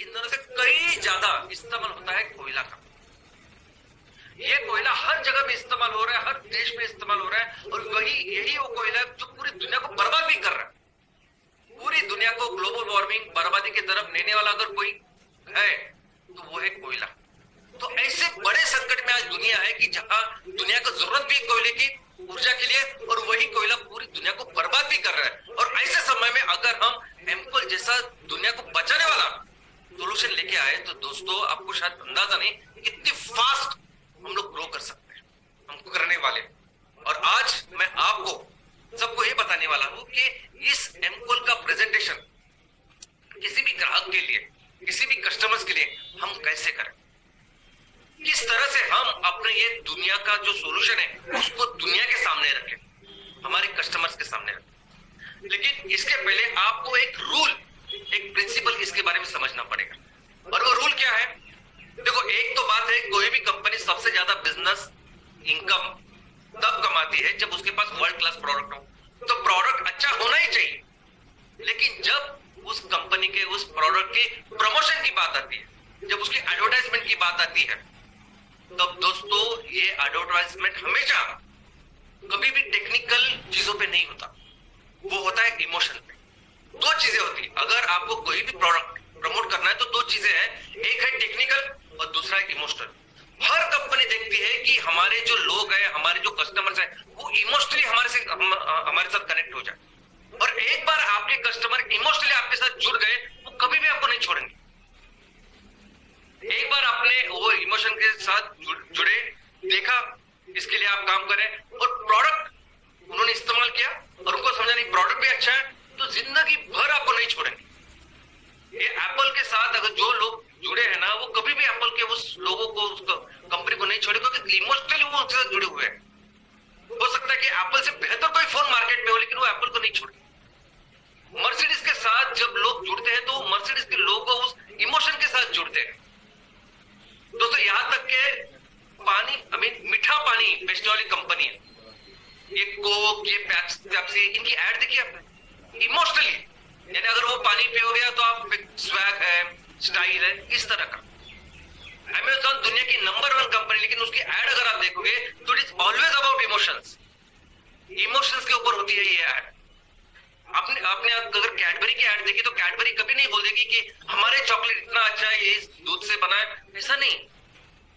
ईंधनों से कई ज्यादा इस्तेमाल होता है कोयला का। ये कोयला हर जगह में इस्तेमाल हो रहा है, हर देश में इस्तेमाल हो रहा है, और यही वो कोयला है जो पूरी दुनिया को बर्बाद भी कर रहा है। पूरी दुनिया को ग्लोबल वार्मिंग बर्बादी की तरफ लेने वाला अगर कोई है तो वो है कोयला। तो ऐसे बड़े संकट में आज दुनिया है कि जहां दुनिया को जरूरत भी कोयले की ऊर्जा के लिए, और वही कोयला पूरी दुनिया को बर्बाद भी कर रहा है। और ऐसे समय में अगर हम एमकोल जैसा दुनिया को बचाने वाला सोल्यूशन लेके आए तो दोस्तों आपको शायद अंदाजा नहीं कितनी फास्ट हम लोग ग्रो कर सकते हैं, हमको करने वाले। और आज मैं आपको सबको ये बताने वाला हूं कि इस एमकोल का प्रेजेंटेशन किसी भी ग्राहक के लिए, किसी भी कस्टमर्स के लिए हम कैसे करें, किस तरह से हम अपने ये दुनिया का जो सॉल्यूशन है उसको दुनिया के सामने रखें, हमारे कस्टमर्स के सामने रखें। लेकिन इसके पहले आपको एक रूल, एक प्रिंसिपल इसके बारे में समझना पड़ेगा। और वो रूल क्या है? देखो, एक तो बात है, कोई भी कंपनी सबसे ज्यादा बिजनेस इनकम तब कमाती है जब उसके पास वर्ल्ड क्लास प्रोडक्ट हो। तो प्रोडक्ट अच्छा होना ही चाहिए, लेकिन जब उस कंपनी के उस प्रोडक्ट के प्रमोशन की बात आती है, जब उसकी एडवर्टाइजमेंट की बात आती है, तब दोस्तों ये एडवर्टाइजमेंट हमेशा कभी भी टेक्निकल चीजों पे नहीं होता, वो होता है इमोशन पे। दो चीजें होती है, अगर आपको कोई भी प्रोडक्ट प्रमोट करना है तो दो चीजें हैं, एक है टेक्निकल और दूसरा है इमोशनल। हर कंपनी देखती है कि हमारे जो लोग हैं, हमारे जो कस्टमर्स हैं, वो इमोशनली हमारे साथ कनेक्ट हो जाए। और एक बार आपके कस्टमर इमोशनली आपके साथ जुड़ गए, वो कभी भी आपको नहीं छोड़ेंगे। एक बार आपने वो इमोशन के साथ जुड़े, देखा, इसके लिए आप काम करें, और प्रोडक्ट उन्होंने इस्तेमाल किया और उनको समझा नहीं प्रोडक्ट भी अच्छा है, तो जिंदगी भर आपको नहीं छोड़ेंगे। ये एप्पल के साथ अगर जो लोग जुड़े हैं ना, वो कभी भी एप्पल के उस लोगों को, उस कंपनी को नहीं छोड़ेंगे, क्योंकि इमोशनली वो उसके साथ जुड़े हुए हैं। हो सकता है कि एप्पल से बेहतर कोई फोन मार्केट में हो, लेकिन वो एप्पल को नहीं छोड़ेंगे। मर्सिडीज के साथ जब लोग जुड़ते हैं तो मर्सिडीज के लोग उस इमोशन के साथ जुड़ते हैं। दोस्तों, यहां तक के पानी, मीठा पानी बेचने वाली कंपनी है, ये कोक, ये पेप्सी, इनकी ऐड देखिए आपने, इमोशनली, यानी अगर वो पानी पियोगे तो आप स्वैग है, स्टाइल है, इस तरह का। अमेज़न दुनिया की नंबर 1 कंपनी, लेकिन उसकी ऐड अगर आप देखोगे तो it is always about emotions. Emotions के ऊपर होती है ये ऐड। आपने अगर कैडबरी की ऐड देखी तो कैडबरी कभी नहीं बोल देगी कि हमारे चॉकलेट इतना अच्छा है, ये इस दूध से बना है, ऐसा नहीं।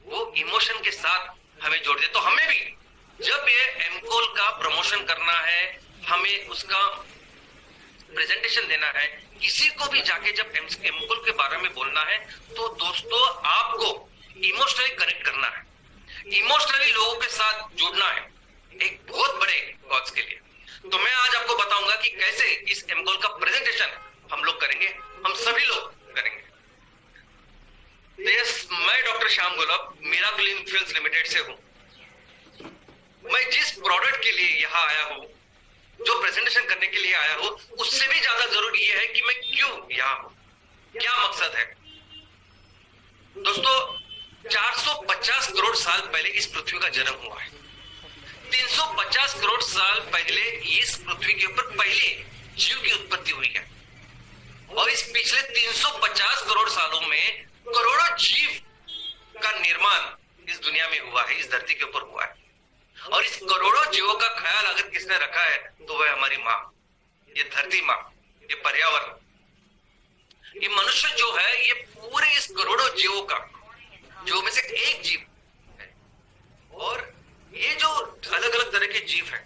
वो इमोशन के साथ हमें जोड़ दे। तो हमें भी जब ये एमकोल का प्रमोशन करना है, हमें उसका प्रेजेंटेशन देना है, किसी को भी जाके जब एमकोल के बारे में बोलना है, तो दोस्तों आपको इमोशनली कनेक्ट करना है, इमोशनली लोगों के साथ जुड़ना है, एक बहुत बड़े कॉज के लिए। तो मैं आज आपको बताऊंगा कि कैसे इस एमकोल का प्रेजेंटेशन हम लोग करेंगे, हम सभी लोग करेंगे। मैं डॉक्टर श्याम गोलब मिराकल इन फील्ड्स लिमिटेड से हूं। मैं जिस प्रोडक्ट के लिए यहां आया हूं, जो प्रेजेंटेशन करने के लिए आया हूं, उससे भी ज्यादा जरूरी यह है कि मैं क्यों यहां हूं, क्या मकसद है। दोस्तों, 450 करोड़ साल पहले इस पृथ्वी का जन्म हुआ है। 350 करोड़ साल पहले इस पृथ्वी के ऊपर पहले जीव की उत्पत्ति हुई है, और इस पिछले 350 करोड़ सालों में करोड़ों जीव का निर्माण इस दुनिया में हुआ है, इस धरती के ऊपर हुआ है। और इस करोड़ों जीवों का ख्याल अगर किसने रखा है तो वह हमारी माँ, ये धरती माँ, ये पर्यावरण। ये मनुष्य जो है, ये पूरे इस करोड़ों जीवों का जो में से एक जीव है। और ये जो अलग अलग तरह के जीव हैं,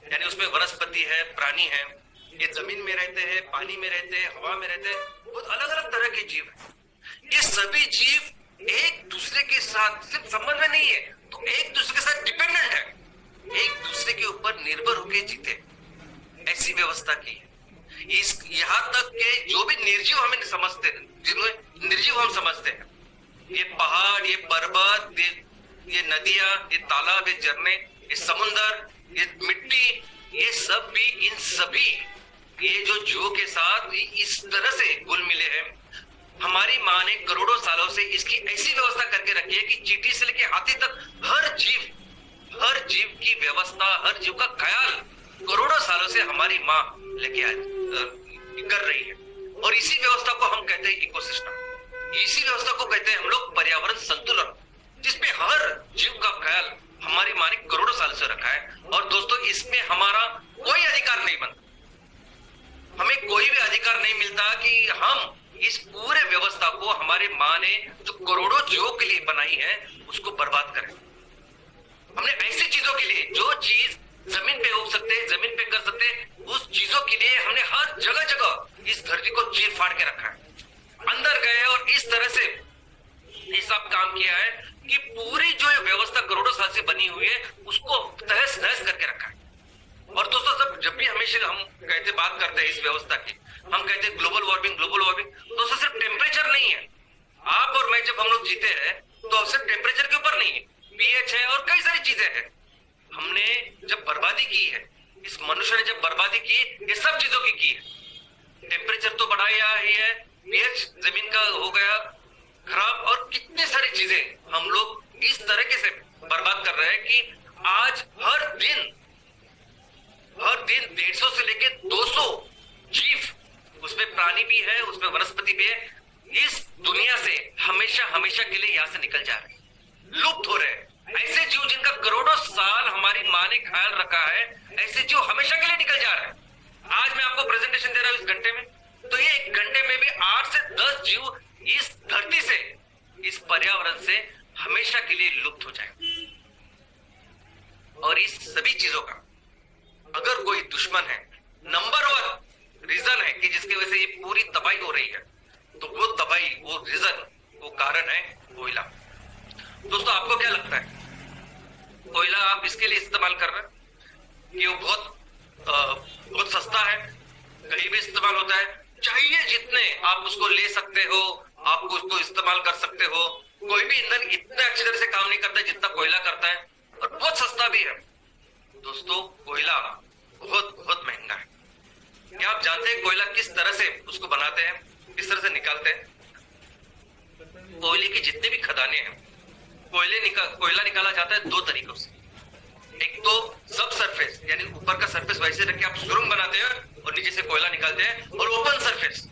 यानी उसमें वनस्पति है, प्राणी है, ये जमीन में रहते हैं, पानी में रहते हैं, हवा में रहते हैं, बहुत अलग अलग तरह के जीव हैं। ये सभी जीव एक दूसरे के साथ सिर्फ संबंध में नहीं है, तो एक दूसरे के साथ डिपेंडेंट है, एक दूसरे के ऊपर निर्भर होकर जीते, ऐसी व्यवस्था की है। यहां तक के जो भी निर्जीव हमें समझते हैं, जिन्हें निर्जीव हम समझते हैं, ये पहाड़, ये पर्वत, ये नदियां, ये तालाब, ये झरने, ये समुंदर, ये मिट्टी, ये सब भी, इन सभी ये जो जीवों के साथ इस तरह से घुल मिले हैं। हमारी माँ ने करोड़ों सालों से इसकी ऐसी व्यवस्था करके रखी है कि चींटी से लेके हाथी तक हर जीव की व्यवस्था, हर जीव का ख्याल करोड़ों सालों से हमारी माँ लेके कर रही है। और इसी व्यवस्था को हम कहते हैं इकोसिस्टम। इसी व्यवस्था को कहते हैं हम लोग पर्यावरण संतुलन, जिसमें हर जीव का ख्याल हमारी माँ ने करोड़ों साल से रखा है। और दोस्तों, इसमें हमारा कोई अधिकार नहीं बनता, हमें कोई भी अधिकार नहीं मिलता कि हम इस पूरे व्यवस्था को हमारे माँ ने जो करोड़ों जीवों के लिए बनाई है उसको बर्बाद करें। हमने ऐसी चीजों के लिए, जो चीज जमीन पे उग सकते हैं, जमीन पे कर सकते हैं, उस चीजों के लिए हमने हर जगह जगह इस धरती को चीर फाड़ के रखा है। अंदर गए और इस तरह से ये सब काम किया है कि पूरी जो व्यवस्था करोड़ों साल से बनी हुई है उसको तहस नहस करके रखा है। और दोस्तों, जब भी हमेशा हम कहते बात करते हैं इस व्यवस्था की, हम कहते हैं ग्लोबल वार्मिंग ग्लोबल वार्मिंग। दोस्तों, सिर्फ टेम्परेचर नहीं है, आप और मैं जब हम लोग जीते हैं तो सिर्फ टेम्परेचर के ऊपर नहीं है, पीएच है और कई सारी चीजें हैं। हमने जब बर्बादी की है, इस मनुष्य ने जब बर्बादी की, ये सब चीजों की है। टेम्परेचर तो बढ़ाया ही है, पीएच जमीन का हो गया खराब, और कितनी सारी चीजें हम लोग इस तरीके से बर्बाद कर रहे हैं कि आज हर दिन 150 से लेके 200 जीव, उसमें प्राणी भी है, उसमें वनस्पति भी है, इस दुनिया से हमेशा हमेशा के लिए यहां से निकल जा रहे हैं, लुप्त हो रहे हैं। ऐसे जीव जिनका करोड़ों साल हमारी माँ ने ख्याल रखा है, ऐसे जीव हमेशा के लिए निकल जा रहे हैं। आज मैं आपको प्रेजेंटेशन दे रहा हूं इस घंटे में, तो ये एक घंटे में भी 8 से 10 जीव इस धरती से, इस पर्यावरण से हमेशा के लिए लुप्त हो जाए। और इस सभी चीजों का अगर कोई दुश्मन है, नंबर 1 रीजन है कि जिसकी वजह से ये पूरी तबाही हो रही है, तो वो तबाही, वो रीजन, वो कारण है कोयला। दोस्तों, आपको क्या लगता है, कोयला आप इसके लिए इस्तेमाल कर रहे हैं कि वो बहुत सस्ता है, कहीं भी इस्तेमाल होता है, चाहिए जितने आप उसको ले सकते हो, आप उसको इस्तेमाल कर सकते हो। कोई भी ईंधन इतने अच्छी तरह से काम नहीं करता जितना कोयला करता है, और बहुत सस्ता भी है। दोस्तों, कोयला बहुत बहुत महंगा है। क्या आप जानते हैं कोयला किस तरह से उसको बनाते हैं, किस तरह से निकालते हैं? कोयले की जितने भी खदानें हैं, कोयला निकाला जाता है 2 तरीकों से। एक तो सब सरफेस, यानी ऊपर का सरफेस वैसे रख के आप सुरंग बनाते हैं और नीचे से कोयला निकालते हैं, और ओपन सरफेस,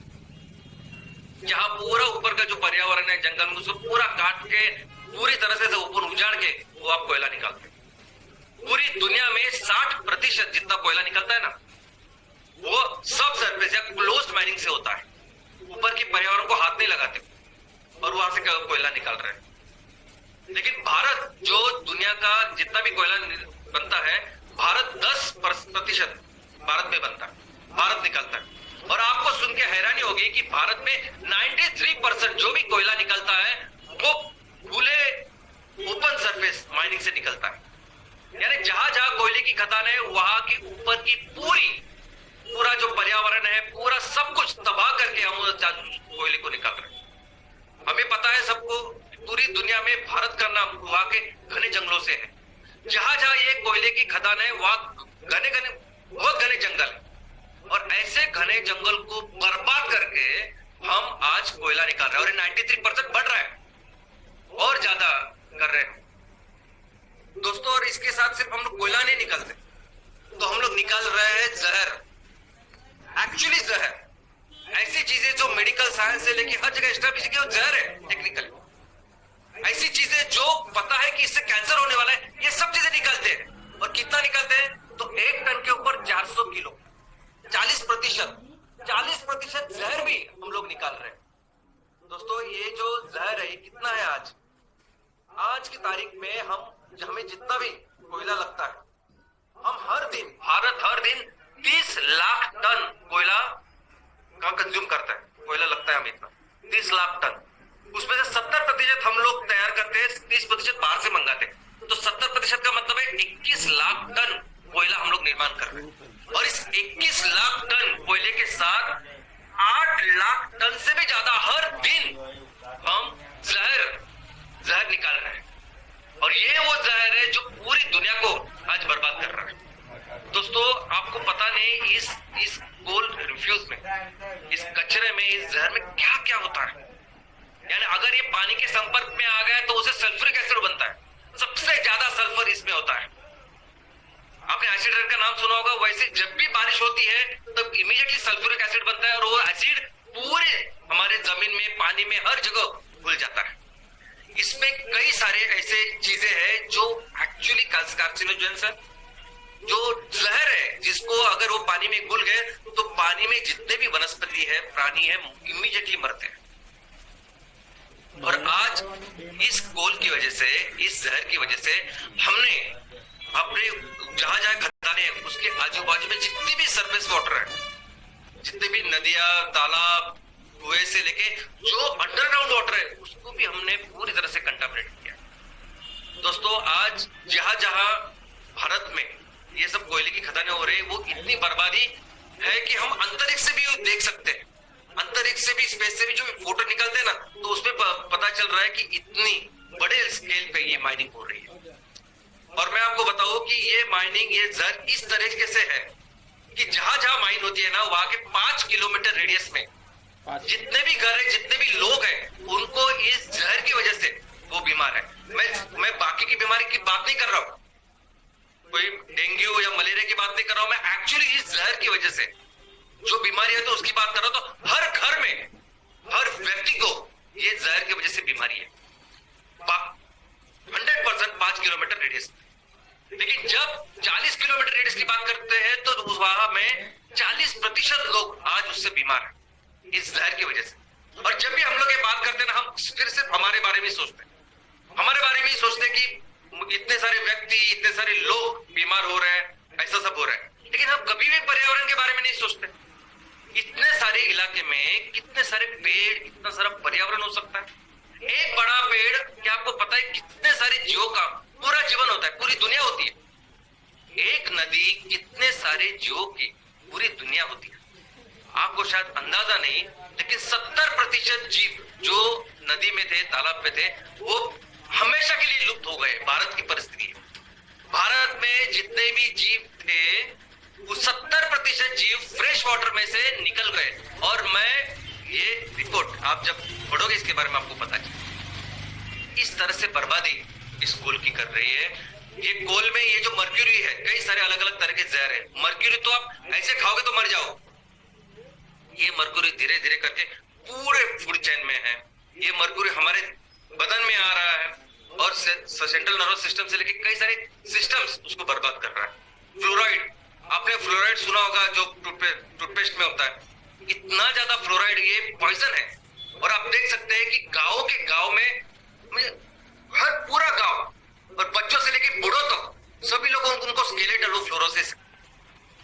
जहां पूरा ऊपर का जो पर्यावरण है, जंगल में, उसको पूरा काट के पूरी तरह से ऊपर उजाड़ के वो आप कोयला निकालते हैं। पूरी दुनिया में 60% जितना कोयला निकलता है ना, वो सब सरफेस या क्लोज्ड माइनिंग से होता है। ऊपर की पर्यावरण को हाथ नहीं लगाते और वहां से कोयला निकाल रहे हैं। लेकिन भारत, जो दुनिया का जितना भी कोयला बनता है, भारत 10% भारत में बनता है, भारत निकलता है। और आपको सुन के हैरानी होगी कि भारत में 93% जो भी कोयला निकलता है वो खुले ओपन सरफेस माइनिंग से निकलता है। यानी जहां जहां कोयले की खदान है, वहां की ऊपर की पूरा जो पर्यावरण है, पूरा सब कुछ तबाह करके हम कोयले को निकाल रहे हैं। हमें पता है सबको, पूरी दुनिया में भारत का नाम वहां के घने जंगलों से है। जहां जहां ये कोयले की खदान है, वहां बहुत घने जंगल है, और ऐसे घने जंगल को बर्बाद करके हम आज कोयला निकाल रहे हैं, और 93% बढ़ रहा है और ज्यादा कर रहे हैं दोस्तों। और इसके साथ सिर्फ हम लोग कोयला नहीं निकालते, तो हम लोग निकाल रहे हैं जहर, एक्चुअली जहर, ऐसी चीजें जो मेडिकल साइंस से लेके हर जगह एस्टैब्लिश की जहर है टेक्निकली। ऐसी चीजें जो पता है कि इससे कैंसर होने वाला है, ये सब चीजें निकालते हैं। और कितना निकालते हैं? तो 1 टन के ऊपर 400 किलो, 40% जहर भी हम लोग निकाल रहे हैं। दोस्तों, ये जो जहर है, ये कितना है आज की तारीख में हमें जितना भी कोयला लगता है, हम भारत हर दिन 30 लाख टन कोयला का कंज्यूम करता है। कोयला लगता है हमें इतना 30 लाख टन, उसमें से 70% हम लोग तैयार करते हैं, 30% बाहर से मंगाते हैं। तो 70% का मतलब है 21 लाख टन कोयला हम लोग निर्माण कर रहे हैं। और इस 21 लाख टन कोयले के साथ 8 लाख टन से भी ज्यादा हर दिन हम जहर निकाल रहे हैं। और ये वो जहर है जो पूरी दुनिया को आज बर्बाद कर रहा है। दोस्तों, आपको पता नहीं इस कोल रिफ्यूज में, इस कचरे में, इस जहर में क्या क्या होता है। यानी अगर ये पानी के संपर्क में आ गया तो उसे सल्फ्यूरिक एसिड बनता है, सबसे ज्यादा सल्फर इसमें होता है। आपने एसिड रेन का नाम सुना होगा। वैसे जब भी बारिश होती है तब इमीडिएटली सल्फ्यूरिक एसिड बनता है, और वो एसिड पूरे हमारे जमीन में, पानी में, हर जगह घुल जाता है। इसमें कई सारे ऐसे चीजें हैं जो एक्चुअली कार्सिनोजेंस है, जो जहर है, जिसको अगर वो पानी में घुल गए तो पानी में जितने भी वनस्पति है, प्राणी है, इमीडिएटली मरते हैं। और आज इस कोल की वजह से, इस जहर की वजह से हमने अपने जहां जहां खदानें हैं उसके आजू बाजू में जितनी भी सरफेस वाटर है, जितने भी नदियां, तालाब, कुएं से लेके जो अंडरग्राउंड वाटर है, उसको भी हमने पूरी तरह से कंटामिनेट किया। दोस्तों, आज जहां जहां भारत में ये सब कोयले की खदानें हो रही है, वो इतनी बर्बादी है कि हम अंतरिक्ष से भी देख सकते हैं। अंतरिक्ष से भी, स्पेस से भी जो फोटो निकलते हैं ना, तो उसमें पता चल रहा है कि इतनी बड़े स्केल पे ये माइनिंग हो रही है। और मैं आपको बताऊं कि ये माइनिंग, ये जहर इस तरीके से है कि जहां जहां माइन होती है ना, वहां के 5 किलोमीटर रेडियस में जितने भी घर है, जितने भी लोग हैं, उनको इस जहर की वजह से वो बीमार है। मैं बाकी की बीमारी की बात नहीं कर रहा हूं, कोई डेंगू या मलेरिया की बात नहीं कर रहा हूं, मैं एक्चुअली इस जहर की वजह से जो बीमारी है तो उसकी बात कर रहा हूं। तो हर घर में, हर व्यक्ति को ये जहर की वजह से बीमारी है, 100% 5 किलोमीटर रेडियस। लेकिन जब 40 किलोमीटर रेडियस की बात करते हैं तो वहां में 40% लोग आज उससे बीमार हैं इस जहर की वजह से। और जब भी हम लोग ये बात करते हैं ना, हम फिर सिर्फ हमारे बारे में सोचते हैं, हमारे बारे में ही सोचते हैं कि इतने सारे व्यक्ति, इतने सारे लोग बीमार हो रहे हैं, ऐसा सब हो रहा है। लेकिन हम कभी भी पर्यावरण के बारे में नहीं सोचते। इतने सारे इलाके में कितने सारे पेड़, कितना सारा पर्यावरण हो सकता है। एक बड़ा पेड़, क्या आपको पता है कितने सारे जीवों का पूरा जीवन होता है, पूरी दुनिया होती है। एक नदी कितने सारे जीवों की पूरी दुनिया होती है। आपको शायद अंदाजा नहीं, लेकिन 70% जीव जो नदी में थे, तालाब में थे, वो हमेशा के लिए लुप्त हो गए। भारत की परिस्थिति, भारत में जितने भी जीव थे वो 70% जीव फ्रेश वाटर में से निकल गए। और मैं ये रिपोर्ट आप जब पढ़ोगे इसके बारे में आपको पता चले। इस तरह से बर्बादी इस कोल की कर रही है। ये कोल में ये जो मर्क्यूरी है, कई सारे अलग अलग तरह के जहर है। मर्क्यूरी तो आप ऐसे खाओगे तो मर जाओ। ये मर्क्यूरी धीरे धीरे करके पूरे फूड चेन में है। ये मर्क्यूरी हमारे बदन में आ रहा है और सेंट्रल नर्वस सिस्टम से लेके कई सारे सिस्टम्स उसको बर्बाद कर रहा है। फ्लोराइड, आपने फ्लोराइड सुना होगा, जो टूथपेस्ट में होता है। इतना ज्यादा फ्लोराइड, ये पॉइजन है। और आप देख सकते हैं कि गांव के गांव में हर पूरा गांव और बच्चों से लेके बूढ़ों तक सभी लोगों उनको स्केलेटल फ्लोरोसिस।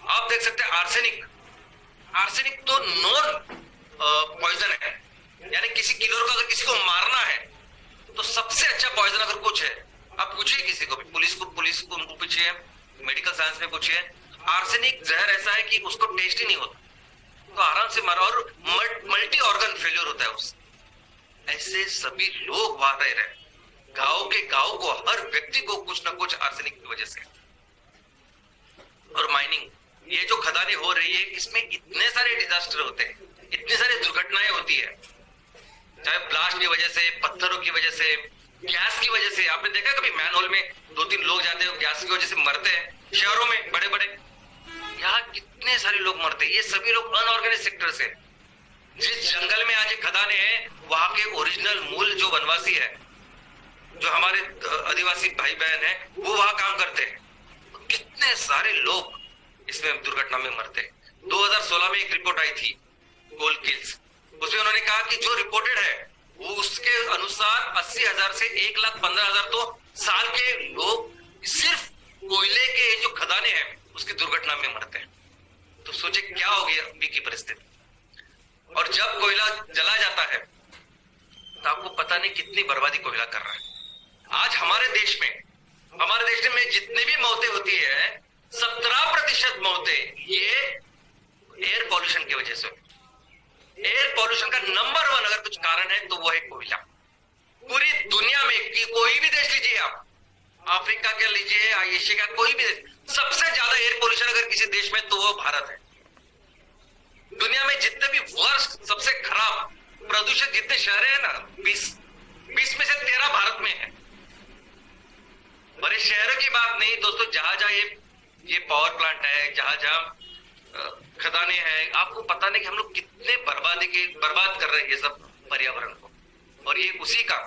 आप देख सकते हैं आर्सेनिक, आर्सेनिक तो नॉन पॉइजन है, यानी किसी किलर को अगर किसी को मारना है तो सबसे अच्छा पॉइजन अगर कुछ है, आप पूछिए किसी को भी, पुलिस को उनको पूछिए, मेडिकल साइंस में पूछिए, आर्सेनिक जहर ऐसा है कि उसको टेस्ट ही नहीं होता, तो आराम से मारो और मल्टी ऑर्गन फेल्योर होता है उससे। ऐसे सभी लोग वहां रह रहे, गांव के गांव को, हर व्यक्ति को कुछ ना कुछ आर्सेनिक की वजह से। और माइनिंग, ये जो खदानें हो रही है, इसमें इतने सारे डिजास्टर होते हैं, इतनी सारी दुर्घटनाएं होती है, चाहे ब्लास्ट की वजह से, पत्थरों की वजह से, गैस की वजह से। आपने देखा कभी मैनहोल में 2-3 लोग जाते हैं, गैस की वजह से मरते हैं। शहरों में बड़े बड़े, यहाँ कितने सारे लोग मरते हैं। ये सभी लोग अनऑर्गेनाइज सेक्टर से। जिस जंगल में आज खदानें हैं, वहां के ओरिजिनल मूल जो वनवासी है, जो हमारे आदिवासी भाई बहन है, वो वहां काम करते हैं। कितने सारे लोग इसमें दुर्घटना में मरते हैं। 2016 में एक रिपोर्ट आई थी कोल किल्स, उसमें उन्होंने कहा कि जो रिपोर्टेड है वो उसके अनुसार 80,000 से 1,15,000 तो साल के लोग सिर्फ कोयले के जो खदानें हैं उसकी दुर्घटना में मरते हैं। तो सोचे क्या होगी अभी की परिस्थिति। और जब कोयला जला जाता है तो आपको पता नहीं कितनी बर्बादी कोयला कर रहा है। आज हमारे देश में जितनी भी मौतें होती है, 17% मौतें ये एयर पॉल्यूशन की वजह से। एयर पॉल्यूशन का नंबर 1 अगर कुछ कारण है तो वो है कोयला। पूरी दुनिया में कोई भी देश लीजिए आप, अफ्रीका के लीजिए, एशिया का कोई भी देश, सबसे ज्यादा एयर पोल्यूशन अगर किसी देश में तो वो भारत है। दुनिया में जितने भी वर्स्ट, सबसे खराब प्रदूषित जितने शहर हैं ना, 20 में से 13 भारत में है। बड़े शहरों की बात नहीं दोस्तों, जहां जहां ये पावर प्लांट है, जहां जहां खदानें हैं, आपको पता नहीं कि हम लोग कितने बर्बाद कर रहे हैं ये सब पर्यावरण को, और ये उसी का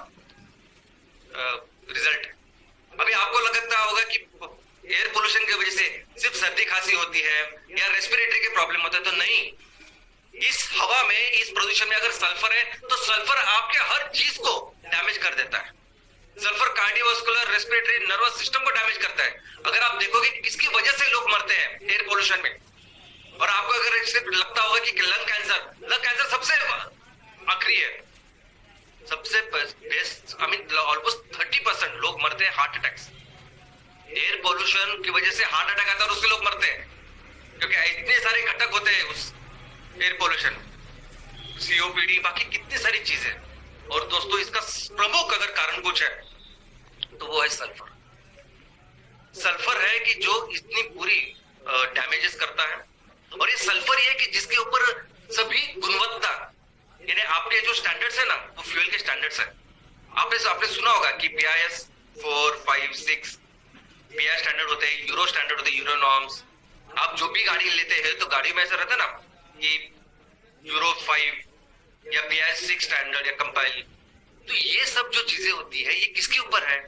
रिजल्ट है। अभी आपको लगता होगा कि एयर पोल्यूशन की वजह से सिर्फ सर्दी खांसी होती है या रेस्पिरेटरी के प्रॉब्लम होता है, तो नहीं। इस हवा में, इस प्रदूषण में अगर सल्फर है तो सल्फर आपके हर चीज को डैमेज कर देता है। Sulphur cardiovascular, respiratory, nervous system को डैमेज करता है। अगर आप देखोगे किसकी वजह से लोग मरते हैं एयर पोल्यूशन में, और आपको अगर इससे लगता होगा कि लंग कैंसर सबसे आखिरी है, सबसे बेस्ट, ऑलमोस्ट 30% लोग मरते हैं हार्ट अटैक से। एयर पोल्यूशन की वजह से हार्ट अटैक आता है और उससे लोग मरते हैं, क्योंकि इतने सारे घटक होते हैं उस एयर पोल्यूशन, सीओपीडी, बाकी कितनी सारी चीजें। और दोस्तों, इसका प्रमुख अगर कारण कुछ है तो वो है सल्फर। सल्फर है कि जो इतनी पूरी डैमेजेस करता है, और ये सल्फर ये है कि जिसके ऊपर सभी गुणवत्ता, यानी आपके जो स्टैंडर्ड्स है ना, वो फ्यूल के स्टैंडर्ड्स है। आपने सुना होगा कि BIS 4, 5, 6 BI स्टैंडर्ड होते हैं, यूरो स्टैंडर्ड होते हैं, यूरो नॉर्म्स। आप जो भी गाड़ी लेते हैं तो गाड़ी में ऐसा रहता है ना कि यूरो 5 या BIS 6 स्टैंडर्ड या कंपाइल। तो ये सब जो चीजें होती है, ये किसके ऊपर है?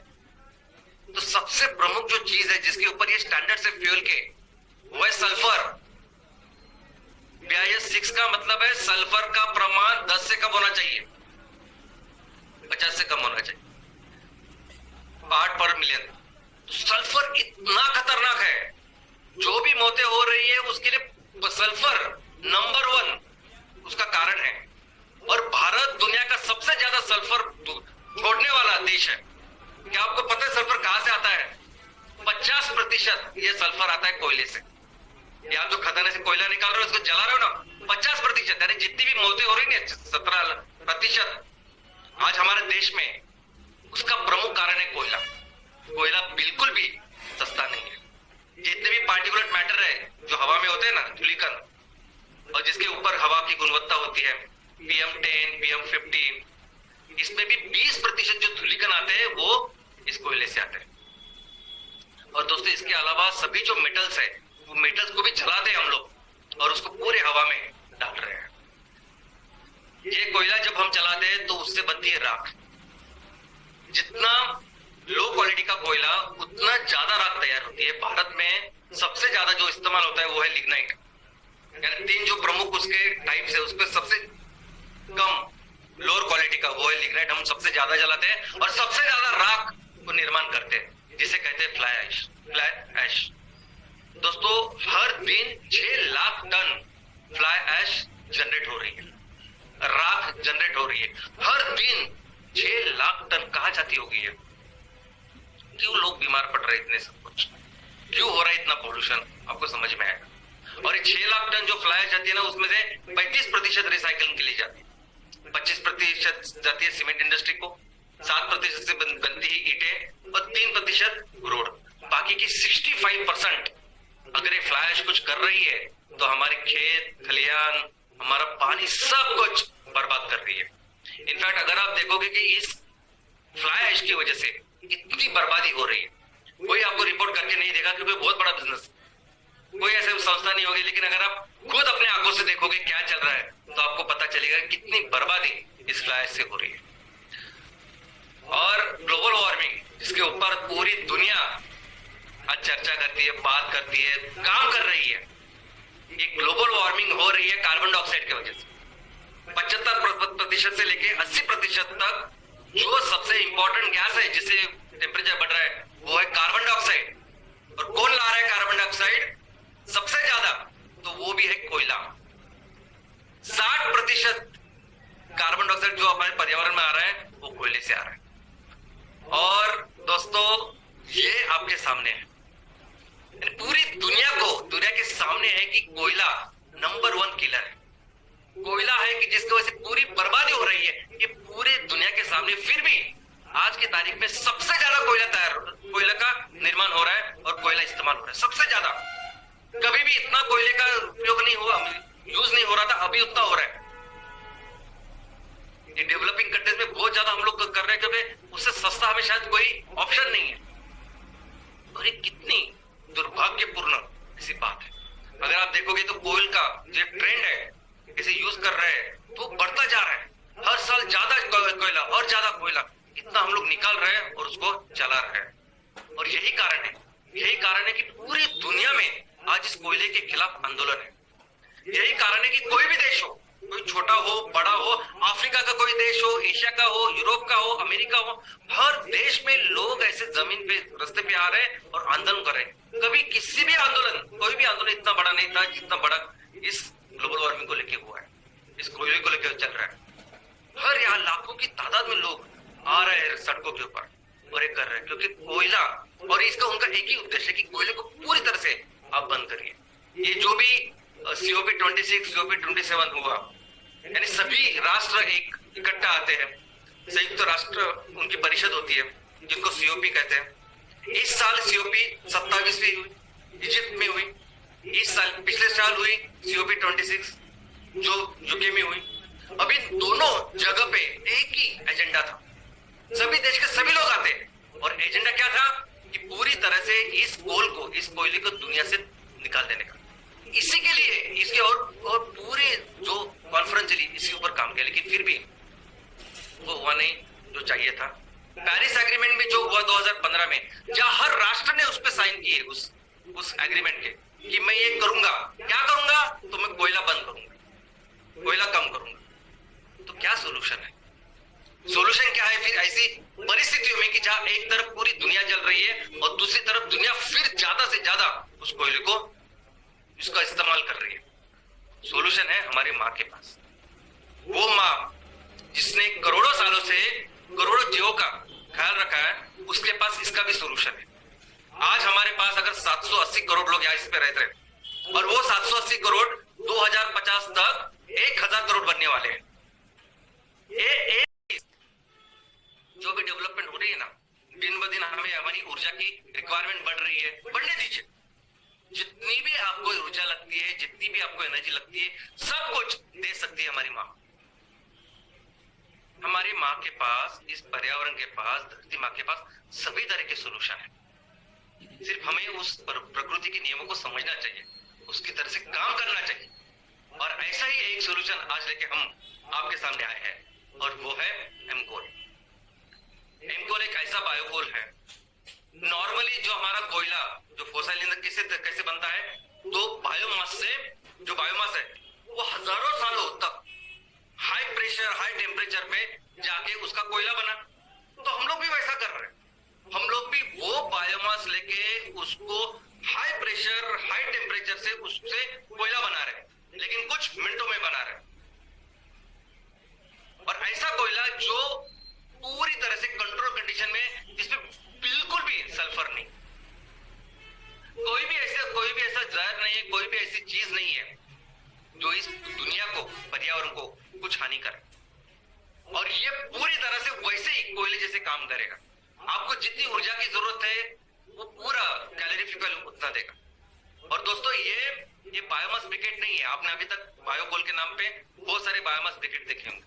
तो सबसे प्रमुख जो चीज है जिसके ऊपर ये स्टैंडर्ड्स है फ्यूल के, वो है सल्फर। BIS 6 का मतलब है सल्फर का प्रमाण 10 से कम होना चाहिए, 50 से कम होना चाहिए, पार्ट पर मिलियन। सल्फर इतना खतरनाक है, जो भी मौतें हो रही है उसके लिए सल्फर नंबर 1 उसका कारण है। और भारत दुनिया का सबसे ज्यादा सल्फर छोड़ने वाला देश है। क्या आपको पता है सल्फर कहां से आता है? 50% ये सल्फर आता है कोयले से। ये आप जो खदाने से कोयला निकाल रहे हो, उसको जला रहे हो ना, 50%, यानी जितनी भी मौतें हो रही है 17% आज हमारे देश में, उसका प्रमुख कारण है कोयला। कोयला बिल्कुल भी सस्ता नहीं है। जितने भी पार्टिकुलेट मैटर है जो हवा में होते हैं ना, धूलिकण, और जिसके ऊपर हवा की गुणवत्ता होती है, PM10, PM15, इसमें भी 20% जो धूलिकण आते हैं वो इस कोयले से आते हैं। और दोस्तों, इसके अलावा सभी जो मेटल्स है, वो मेटल्स को भी जलाते हैं हम लोग और उसको पूरे हवा में डाल रहे हैं। ये कोयला जब हम जलाते हैं तो उससे बनती है राख। जितना लो क्वालिटी का कोयला, उतना ज्यादा राख तैयार होती है। भारत में सबसे ज्यादा जो इस्तेमाल होता है वो है लिग्नाइट, यानी 3 जो प्रमुख उसके टाइप्स है, उसमें सबसे कम लोअर क्वालिटी का वो है लिग्नाइट। हम सबसे ज्यादा जलाते हैं और सबसे ज्यादा राख को निर्माण करते हैं, जिसे कहते हैं फ्लाई ऐश। दोस्तों, हर दिन 6 lakh ton fly ash generate हो रही है, राख जनरेट हो रही है हर दिन 6 लाख टन। कहां जाती होगी ये? क्यों लोग बीमार पड़ रहे हैं, इतने सब कुछ क्यों हो रहा है, इतना पोल्यूशन, आपको समझ में आएगा। और 6 लाख टन जो फ्लाई जाती है ना, उसमें से 35% रिसाइकलिंग के लिए जाती है, 25% जाती है सीमेंट इंडस्ट्री को, 7% से बनती है ईंटें, और 3% रोड। बाकी की 65% अगर ये फ्लाई ऐश कुछ कर रही है तो हमारे खेत खलियान, हमारा पानी, सब कुछ बर्बाद कर रही है। इनफैक्ट अगर आप देखोगे कि इस फ्लाई ऐश की वजह से इतनी बर्बादी हो रही है, कोई आपको रिपोर्ट करके नहीं देगा, क्योंकि बहुत बड़ा बिजनेस, कोई ऐसे संस्था नहीं होगी। लेकिन अगर आप खुद अपने आंखों से देखोगे क्या चल रहा है, तो आपको पता चलेगा कितनी बर्बादी इस फ्लाई ऐश से हो रही है। और ग्लोबल वार्मिंग, जिसके ऊपर पूरी दुनिया आज चर्चा करती है, बात करती है, काम कर रही है, ये ग्लोबल वार्मिंग हो रही है कार्बन डाइऑक्साइड की वजह से। 75% से लेके 80% तक जो सबसे इंपॉर्टेंट गैस है जिससे टेम्परेचर बढ़ रहा है, वो है कार्बन डाइऑक्साइड। और कौन ला रहा है कार्बन डाइऑक्साइड सबसे ज्यादा? तो वो भी है कोयला। 60% कार्बन डाइऑक्साइड जो हमारे पर्यावरण में आ रहा है वो कोयले से आ रहा है। और दोस्तों, ये आपके सामने है, पूरी दुनिया के सामने है कि कोयला नंबर 1 किलर है। कोयला है कि जिसकी वजह से पूरी बर्बादी हो रही है, ये पूरे दुनिया के सामने। फिर भी आज की तारीख में सबसे ज्यादा कोयला का निर्माण हो रहा है और कोयला इस्तेमाल हो रहा है सबसे ज्यादा। कभी भी इतना कोयले का उपयोग नहीं हुआ, यूज नहीं हो रहा था, अभी उतना हो रहा है। ये डेवलपिंग कंट्रीज में बहुत ज्यादा हम लोग कर रहे हैं, क्योंकि उससे सस्ता हमें शायद कोई ऑप्शन नहीं है। और ये कितनी दुर्भाग्यपूर्ण ऐसी बात है। अगर आप देखोगे तो और ज्यादा कोयला, इतना हम लोग निकाल रहे हैं और उसको चला रहे हैं। और यही कारण है कि पूरी दुनिया में आज इस कोयले के खिलाफ आंदोलन है। यही कारण है कि कोई भी देश हो, कोई छोटा हो बड़ा हो, अफ्रीका का कोई देश हो, एशिया का हो, यूरोप का हो, अमेरिका हो, हर देश में लोग ऐसे जमीन पे रास्ते पे आ रहे हैं और आंदोलन कर रहे हैं। कभी किसी भी आंदोलन, कोई भी आंदोलन इतना बड़ा नहीं था जितना बड़ा इस ग्लोबल वार्मिंग को लेके हुआ है, इस कोयले को लेकर चल रहा है। हर यहाँ लाखों की तादाद में लोग आ रहे हैं सड़कों के ऊपर और ये कर रहे हैं, क्योंकि कोयला, और इसका उनका एक ही उद्देश्य है कि कोयले को पूरी तरह से आप बंद करिए। ये जो भी COP26, COP27 हुआ, यानी सभी राष्ट्र एक इकट्ठा आते हैं, संयुक्त राष्ट्र उनकी परिषद होती है जिनको COP कहते हैं। इस साल COP 27वीं हुई, इजिप्ट में हुई। इस साल, पिछले साल हुई COP26 जो यूके में हुई। अभी दोनों जगह पे एक ही एजेंडा था, सभी देश के सभी लोग आते हैं और एजेंडा क्या था कि पूरी तरह से इस कोयले को दुनिया से निकाल देने का। इसी के लिए इसके और पूरे जो कॉन्फ्रेंस चली इसी ऊपर काम किया, लेकिन फिर भी वो हुआ नहीं जो चाहिए था। पेरिस एग्रीमेंट में जो हुआ 2015 में, जहां हर राष्ट्र ने उस पर साइन किए उस एग्रीमेंट के कि मैं ये करूंगा, क्या करूंगा, तो मैं कोयला बंद करूंगा, कोयला कम करूंगा। तो क्या सोल्यूशन है? सोल्यूशन क्या है फिर ऐसी परिस्थितियों में कि जहां एक तरफ पूरी दुनिया जल रही है और दूसरी तरफ दुनिया फिर ज्यादा से ज्यादा उस कोयले को इसका इस्तेमाल कर रही है? सोल्यूशन है हमारी माँ के पास। वो माँ जिसने करोड़ों सालों से करोड़ों जीवों का ख्याल रखा है, उसके पास इसका भी सोल्यूशन है। आज हमारे पास अगर 780 करोड़ लोग यहाँ इस पे रहते हैं और वो 780 करोड़ 2050 तक 1000 करोड़ बनने वाले हैं। जो भी डेवलपमेंट हो रही है ना, दिन ब दिन हमें हमारी ऊर्जा की रिक्वायरमेंट बढ़ रही है, बढ़ने दीजिए। जितनी भी आपको ऊर्जा लगती है, जितनी भी आपको एनर्जी लगती है, सब कुछ दे सकती है हमारी माँ। हमारी माँ के पास, इस पर्यावरण के पास, धरती माँ के पास सभी तरह के सोल्यूशन है। सिर्फ हमें उस प्रकृति के नियमों को समझना चाहिए, उसकी तरह से काम करना चाहिए। और ऐसा ही एक सोल्यूशन आज लेके हम आपके सामने आए हैं, और वो है एमकोल। एमकोल एक ऐसा बायोकोल है, नॉर्मली जो हमारा कोयला, जो फोसिल ईंधन कैसे बनता है, तो बायोमास से, जो बायोमास है वो हजारों सालों तक हाई प्रेशर, हाई टेम्परेचर पे जाके उसका कोयला बना। तो हम लोग भी वैसा कर रहे हैं। हम लोग भी वो बायोमास लेके उसको हाई प्रेशर, हाई टेम्परेचर से उससे कोयला बना रहे हैं, लेकिन कुछ मिनटों में बना रहे हैं। और ऐसा कोयला जो पूरी तरह से कंट्रोल कंडीशन में, जिसमें बिल्कुल भी सल्फर नहीं, कोई भी ऐसा जहर नहीं है, कोई भी ऐसी चीज नहीं है जो इस दुनिया को, पर्यावरण को कुछ हानि करे। और ये पूरी तरह से वैसे ही कोयले जैसे काम करेगा। आपको जितनी ऊर्जा की जरूरत है वो पूरा कैलोरीफिक उतना देगा। और दोस्तों ये बायोमास ब्रिकेट नहीं है। आपने अभी तक बायोकोल के नाम पे बहुत सारे बायोमास ब्रिकेट देखे होंगे।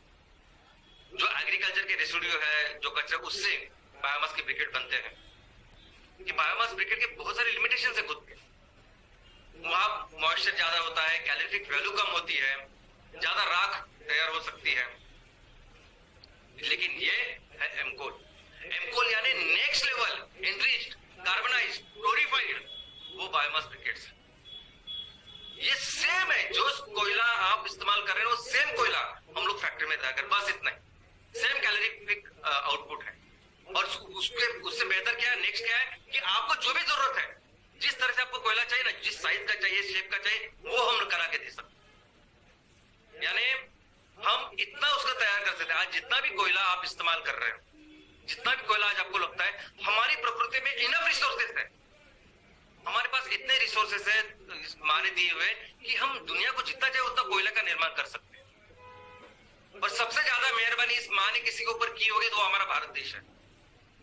जो एग्रीकल्चर के रेसिड्यू है, जो कचरा, उससे बायोमास के ब्रिकेट बनते हैं। ये बायोमास ब्रिकेट के बहुत सारे लिमिटेशन है खुद के। वहां मॉइस्चर ज्यादा होता है, कैलोरीफिक वैल्यू कम होती है, ज्यादा राख तैयार हो सकती है। लेकिन ये है एमकोल। एमकोल यानी नेक्स्ट लेवल एनरिच्ड, कार्बनाइज्ड, क्लोरीफाइड, वो बायोमास ब्रिकेट्स है। ये सेम है जो कोयला आप इस्तेमाल कर रहे हैं, वो सेम कोयला हम लोग फैक्ट्री में जाकर, बस इतना ही, सेम कैलोरीफिक आउटपुट है। और उससे बेहतर क्या है, नेक्स्ट क्या है कि आपको जो भी जरूरत है, जिस तरह से आपको कोयला चाहिए ना, जिस साइज का चाहिए, शेप का चाहिए, वो हम करा के दे सकते। यानी हम इतना उसका तैयार कर सकते हैं। आज जितना भी कोयला आप इस्तेमाल कर रहे हैं, जितना भी कोयला आज आपको लगता है, हमारी प्रकृति में इनफ रिसोर्सेस है, हमारे पास इतने रिसोर्सेस है माने दिए हुए कि हम दुनिया को जितना चाहिए उतना कोयला का निर्माण कर सकते हैं। और सबसे ज्यादा मेहरबानी इस माँ ने किसी के ऊपर की होगी तो हमारा भारत देश है।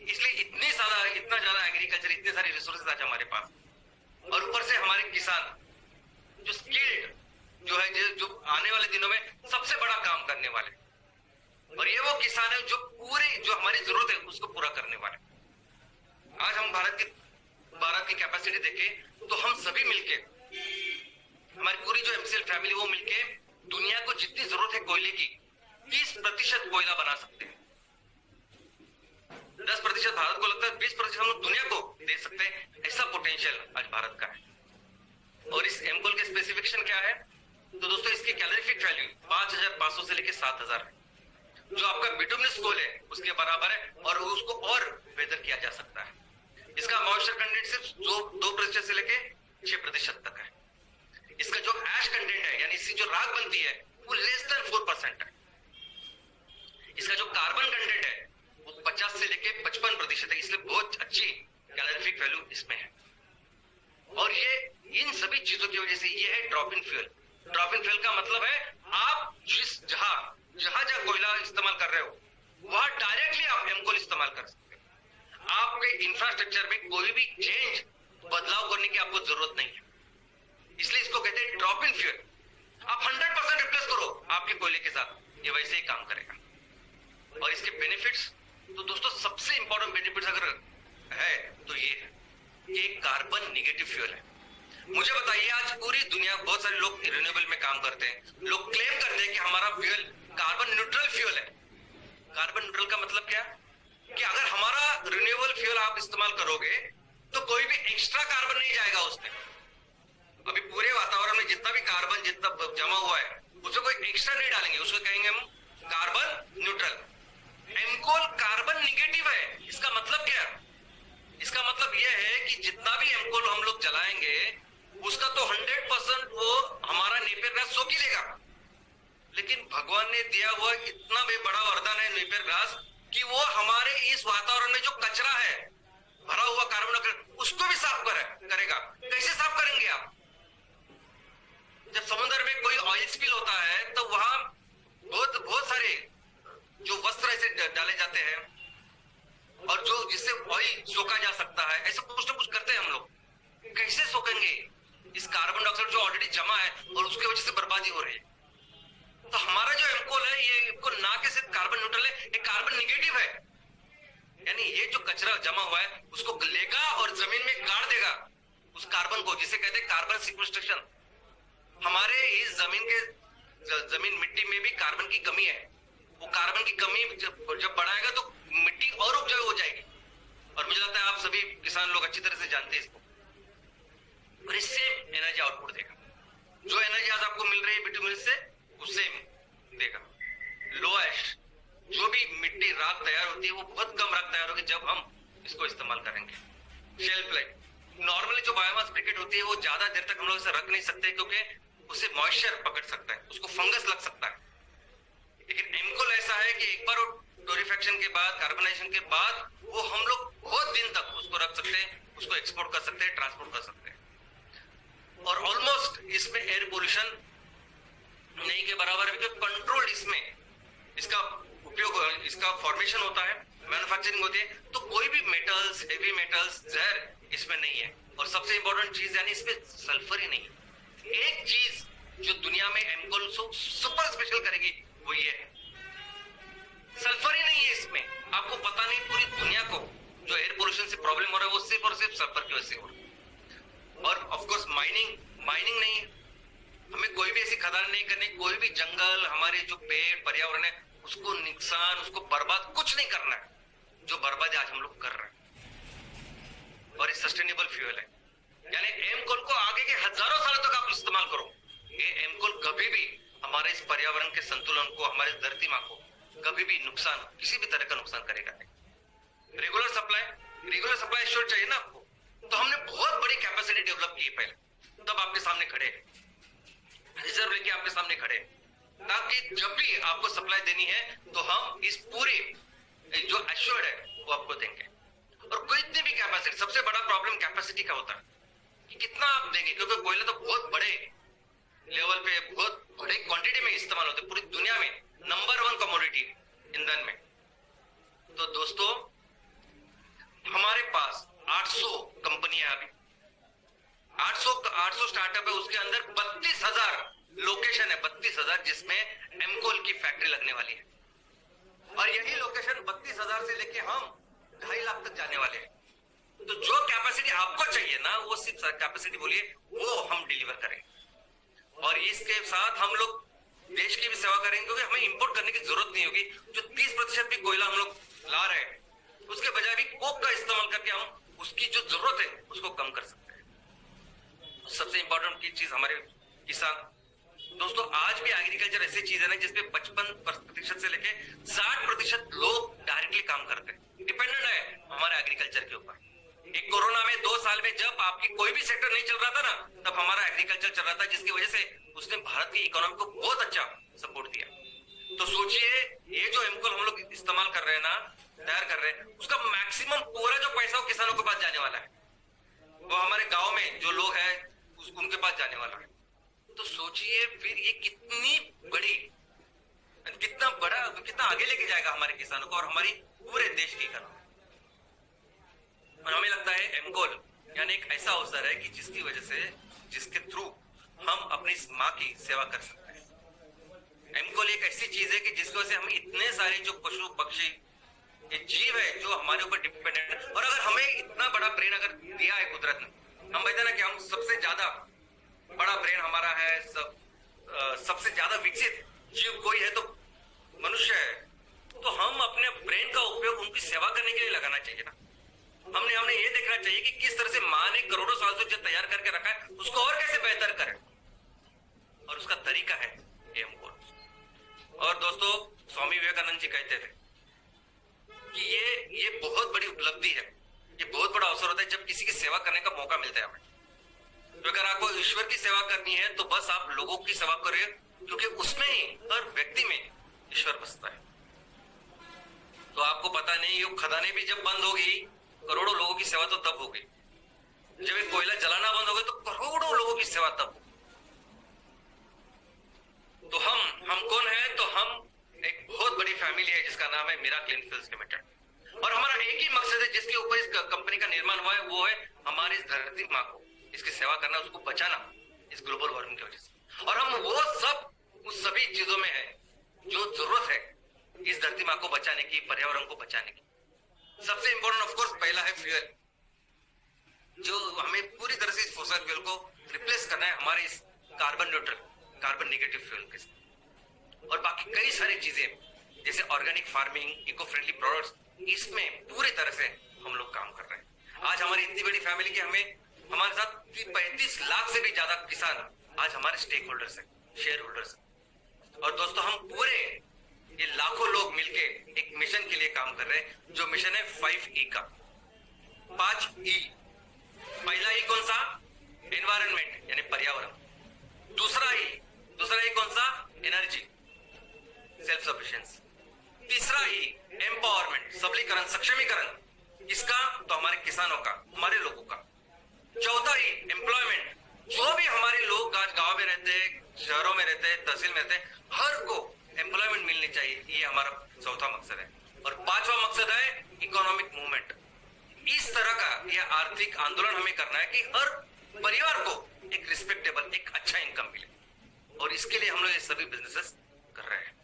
इसलिए इतना ज्यादा एग्रीकल्चर, इतने सारे रिसोर्सेज आज हमारे पास। और ऊपर से हमारे किसान जो स्किल्ड, जो है, जो आने वाले दिनों में सबसे बड़ा काम करने वाले, और ये वो किसान है जो जो हमारी जरूरत है उसको पूरा करने वाले। आज हम भारत की कैपेसिटी देखें तो हम सभी मिलके, हमारी पूरी जो MCL फैमिली, वो मिलके दुनिया को जितनी जरूरत है कोयले की 30% कोयला बना सकते हैं। प्रतिशत भारत को लगता है, 20% हम लोग दुनिया को दे सकते हैं, ऐसा पोटेंशियल आज भारत का है। और इस एमकोल के स्पेसिफिकेशन क्या है? तो दोस्तों इसकी कैलोरीफिक वैल्यू 5500 से लेकर 7000 है, जो आपका बिटुमिनस कोल है उसके बराबर है, और उसको और बेहतर किया जा सकता है। इसका मॉइस्चर कंटेंट सिर्फ 2% से लेके 6% तक है। इसका जो ऐश कंटेंट है, यानी इसकी जो राख बनती है, वो लेस देन 4% है। इसका जो कार्बन कंटेंट है वो 50 से लेके 55% है, इसलिए बहुत अच्छी कैलोरीफिक वैल्यू इसमें है। और ये इन सभी चीजों की वजह से ये है drop in fuel. Drop in fuel का मतलब है आप जहां कोयला इस्तेमाल कर रहे हो वहां डायरेक्टली आप एमकोल इस्तेमाल कर सकते हैं। आपके इंफ्रास्ट्रक्चर में कोई भी चेंज, बदलाव करने की आपको जरूरत नहीं है, इसलिए इसको कहते हैं ड्रॉप इन फ्यूल। आप 100% रिप्लेस करो आपके कोयले के साथ, ये वैसे ही काम करेगा। और इसके बेनिफिट्स, तो दोस्तों सबसे इंपॉर्टेंट बेनिफिट्स अगर है तो ये है कि कार्बन निगेटिव फ्यूल है। मुझे बताइए, आज पूरी दुनिया, बहुत सारे लोग रिन्यूएबल में काम करते हैं, लोग क्लेम करते हैं कि हमारा फ्यूल कार्बन न्यूट्रल फ्यूल है। कार्बन न्यूट्रल का मतलब क्या? कि अगर हमारा रिन्यूएबल फ्यूल आप इस्तेमाल करोगे तो कोई भी एक्स्ट्रा कार्बन नहीं जाएगा उसमें। अभी पूरे वातावरण में जितना भी कार्बन जितना जमा हुआ है उसमें कोई एक्स्ट्रा नहीं डालेंगे, उसको कहेंगे हम कार्बन न्यूट्रल। एमकोल कार्बन निगेटिव है। इसका मतलब क्या? इसका मतलब यह है कि जितना भी एमकोल हम लोग जलाएंगे उसका तो 100% वो हमारा नेपियर ग्रास सोख ही लेगा। लेकिन भगवान ने दिया हुआ इतना भी बड़ा वरदान है नेपियर ग्रास कि वो हमारे इस वातावरण में जो कचरा है, भरा हुआ कार्बन डाइऑक्साइड, उसको भी साफ करेगा। कैसे साफ करेंगे आप? जब समुद्र में कोई ऑयल स्पिल होता है तो वहां बहुत सारे जो वस्त्र ऐसे डाले जाते हैं और जो जिससे ऑयल सोखा जा सकता है, ऐसा कुछ ना कुछ करते हैं हम लोग। कैसे सोखेंगे इस कार्बन डाइऑक्साइड जो ऑलरेडी जमा है और उसकी वजह से बर्बादी हो रही है? तो हमारा जो एमकोल है ये ना कि सिर्फ कार्बन न्यूट्रल है, ये कार्बन निगेटिव है। यानी ये जो कचरा जमा हुआ है उसको लेगा और जमीन में गाड़ देगा उस कार्बन को, जिसे कहते हैं कार्बन सिक्वेस्ट्रेशन। हमारे इस जमीन मिट्टी में भी कार्बन की कमी है। वो कार्बन की कमी जब बढ़ाएगा तो मिट्टी और उपजाऊ हो जाएगी। और मुझे लगता है आप सभी किसान लोग अच्छी तरह से जानते हैं इसको। और इससे एनर्जी आउटपुट देगा। जो एनर्जी आज आपको मिल रही है बिटुमिन से, उससे देगा। लो एश, जो भी मिट्टी राख तैयार होती है वो बहुत कम राख तैयार होगी जब हम इसको इस्तेमाल करेंगे। शेल्फ लाइफ, नॉर्मली जो बायोमास ब्रिकेट होती है वो ज्यादा देर तक हम लोग इसे रख नहीं सकते क्योंकि उसे मॉइस्चर पकड़ सकता है, उसको फंगस लग सकता है। लेकिन एमकोल ऐसा है कि एक बार टोरिफिकेशन के बाद, कार्बनाइजेशन के बाद वो हम लोग बहुत दिन तक उसको रख सकते हैं, उसको एक्सपोर्ट कर सकते हैं, ट्रांसपोर्ट कर सकते हैं। और ऑलमोस्ट इसमें एयर पोल्यूशन नहीं के बराबर है, क्योंकि कंट्रोल्ड इसमें इसका उपयोग, इसका फॉर्मेशन होता है, मैन्युफैक्चरिंग होती है। तो कोई भी मेटल्स, हेवी मेटल्स, जहर इसमें नहीं है। और सबसे इंपॉर्टेंट चीज यानी इसमें सल्फर ही नहीं है। एक चीज जो दुनिया में एमकोल सुपर स्पेशल करेगी वो ये है, सल्फर ही नहीं है इसमें। आपको पता नहीं पूरी दुनिया को जो एयर पोल्यूशन से प्रॉब्लम हो रहा है वो सिर्फ और सिर्फ सल्फर की वजह से हो रहा है। और ऑफ कोर्स माइनिंग नहीं है, हमें कोई भी ऐसी खदान नहीं करनी, कोई भी जंगल, हमारे जो पेड़ पर्यावरण है उसको नुकसान, उसको बर्बाद कुछ नहीं करना है जो बर्बादी आज हम लोग कर रहे हैं। और ये सस्टेनेबल फ्यूल है, यानी एमकोल को आगे के हजारों सालों तक आप इस्तेमाल करो। ये एमकोल कभी भी हमारे इस पर्यावरण के संतुलन को, हमारे धरती माँ को कभी भी नुकसान, किसी भी तरह का नुकसान करेगा नहीं। रेगुलर सप्लाई श्योर चाहिए ना आपको, तो हमने बहुत बड़ी कैपेसिटी डेवलप की पहले, तब आपके सामने खड़े, रिजर्व लेके आपके सामने खड़े, ताकि जब भी आपको सप्लाई देनी है तो हम इस पूरी जो एश्योर्ड है वो आपको देंगे। और कोई इतनी भी कैपेसिटी, सबसे बड़ा प्रॉब्लम कैपेसिटी का होता है कि कितना आप देंगे, क्योंकि कोयला तो बहुत बड़े लेवल पे, बहुत बड़े क्वांटिटी में इस्तेमाल होते हैं पूरी दुनिया में, नंबर 1 कमोडिटी ईंधन में। तो दोस्तों हमारे पास 800 कंपनियां, अभी 800 स्टार्टअप है, उसके अंदर 32,000 लोकेशन है, 32,000 जिसमें एमकोल की फैक्ट्री लगने वाली है। और यही लोकेशन 32,000 से लेके हम 2.5 लाख तक जाने वाले हैं। तो जो कैपेसिटी आपको चाहिए ना, वो सिर्फ कैपेसिटी बोलिए, वो हम डिलीवर करेंगे। और इसके साथ हम लोग देश की भी सेवा करेंगे, क्योंकि हमें इंपोर्ट करने की जरूरत नहीं होगी। जो 30% भी कोयला हम लोग ला रहे हैं उसके बजाय भी को उसकी जो जरूरत है उसको कम कर सकते हैं। सबसे इंपॉर्टेंट चीज हमारे किसान दोस्तों, आज भी एग्रीकल्चर ऐसी चीज है ना जिसपे 55% से लेके 60% लोग डायरेक्टली काम करते हैं, डिपेंडेंट है हमारे एग्रीकल्चर के ऊपर। एक कोरोना में 2 साल में जब आपकी कोई भी सेक्टर नहीं चल रहा था ना, तब हमारा एग्रीकल्चर चल रहा था, जिसकी वजह से उसने भारत की इकोनॉमी को बहुत अच्छा सपोर्ट दिया। तो सोचिए, ये जो एमकोल हम लोग इस्तेमाल कर रहे हैं ना, तैयार कर रहे हैं, उसका मैक्सिमम पूरा जो पैसा वो किसानों के पास जाने वाला है, वो हमारे गांव में जो लोग हैं उनके पास जाने वाला है। तो सोचिए फिर ये कितनी बड़ी, कितना आगे लेके जाएगा हमारे किसानों को और हमारी पूरे देश की इकोनॉमी। और हमें लगता है एमकोल यानी एक ऐसा अवसर है कि जिसकी वजह से, जिसके थ्रू हम अपनी माँ की सेवा कर सकते हैं। एमकोल एक ऐसी चीज है कि जिसकी वजह से हम इतने सारे जो पशु पक्षी, ये जीव है जो हमारे ऊपर डिपेंडेंट है, और अगर हमें इतना बड़ा ब्रेन अगर दिया है कुदरत ने, हम कहते हैं ना कि हम सबसे ज्यादा बड़ा ब्रेन हमारा है, सबसे ज्यादा विकसित जीव कोई है तो मनुष्य है, तो हम अपने ब्रेन का उपयोग उनकी सेवा करने के लिए लगाना चाहिए ना। हमने ये देखना चाहिए कि किस तरह से माँ ने करोड़ों साल से जो तैयार करके रखा है उसको और कैसे बेहतर करें, और उसका तरीका है एमकोल। और दोस्तों, स्वामी विवेकानंद जी कहते थे कि ये बहुत बड़ी उपलब्धि है, ये बहुत बड़ा अवसर होता है जब किसी की सेवा करने का मौका मिलता है हमें। तो अगर आपको ईश्वर की सेवा करनी है तो बस आप लोगों की सेवा करिए, क्योंकि उसमें ही हर व्यक्ति में ईश्वर बसता है। तो आपको पता नहीं, ये खदानें भी जब बंद होगी, करोड़ों लोगों की सेवा तो तब होगी। जब ये कोयला जलाना बंद हो गया तो करोड़ों लोगों की सेवा तब। तो हम कौन है? तो हम एक बहुत बड़ी फैमिली है जिसका नाम है मिराकल इनफिल्स लिमिटेड, और हमारा एक ही मकसद है जिसके ऊपर इस कंपनी का निर्माण हुआ है, वो है हमारी इस धरती माँ को, इसकी सेवा करना, उसको बचाना इस ग्लोबल वार्मिंग की वजह से। और हम वो सब उस सभी चीजों में है जो जरूरत है इस धरती माँ को बचाने की, पर्यावरण को बचाने की। सबसे इंपॉर्टेंट ऑफ कोर्स पहला है फ्यूल, जो हमें पूरी तरह से इस फॉसिल फ्यूल को रिप्लेस करना है हमारे इस carbon neutral, carbon negative fuel के साथ। और बाकी कई सारी चीजें जैसे organic farming, eco friendly products, इसमें पूरी तरह से हम लोग काम कर रहे हैं। आज हमारी इतनी बड़ी फैमिली की हमारे साथ 35 लाख से भी ज्यादा किसान आज हमारे स्टेक होल्डर्स हैं, शेयर होल्डर्स हैं। और दोस्तों, हम पूरे ये लाखों लोग मिलके एक मिशन के लिए काम कर रहे हैं, जो मिशन है 5E का, 5E। पहला ई कौन सा? एनवायरनमेंट यानी पर्यावरण। दूसरा ई कौन सा? Energy, self sufficiency. तीसरा ई एम्पावरमेंट, सबलीकरण, सक्षमीकरण, इसका तो हमारे किसानों का, हमारे लोगों का। चौथा ही एम्प्लॉयमेंट, जो भी हमारे लोग आज गांव में रहते हैं, शहरों में रहते हैं, तहसील में रहते हैं, हर को एम्प्लॉयमेंट मिलनी चाहिए, ये हमारा चौथा मकसद है। और पांचवा मकसद है इकोनॉमिक मूवमेंट। इस तरह का यह आर्थिक आंदोलन हमें करना है कि हर परिवार को एक रिस्पेक्टेबल, एक अच्छा इनकम मिले, और इसके लिए हम लोग ये सभी बिजनेसेस कर रहे हैं।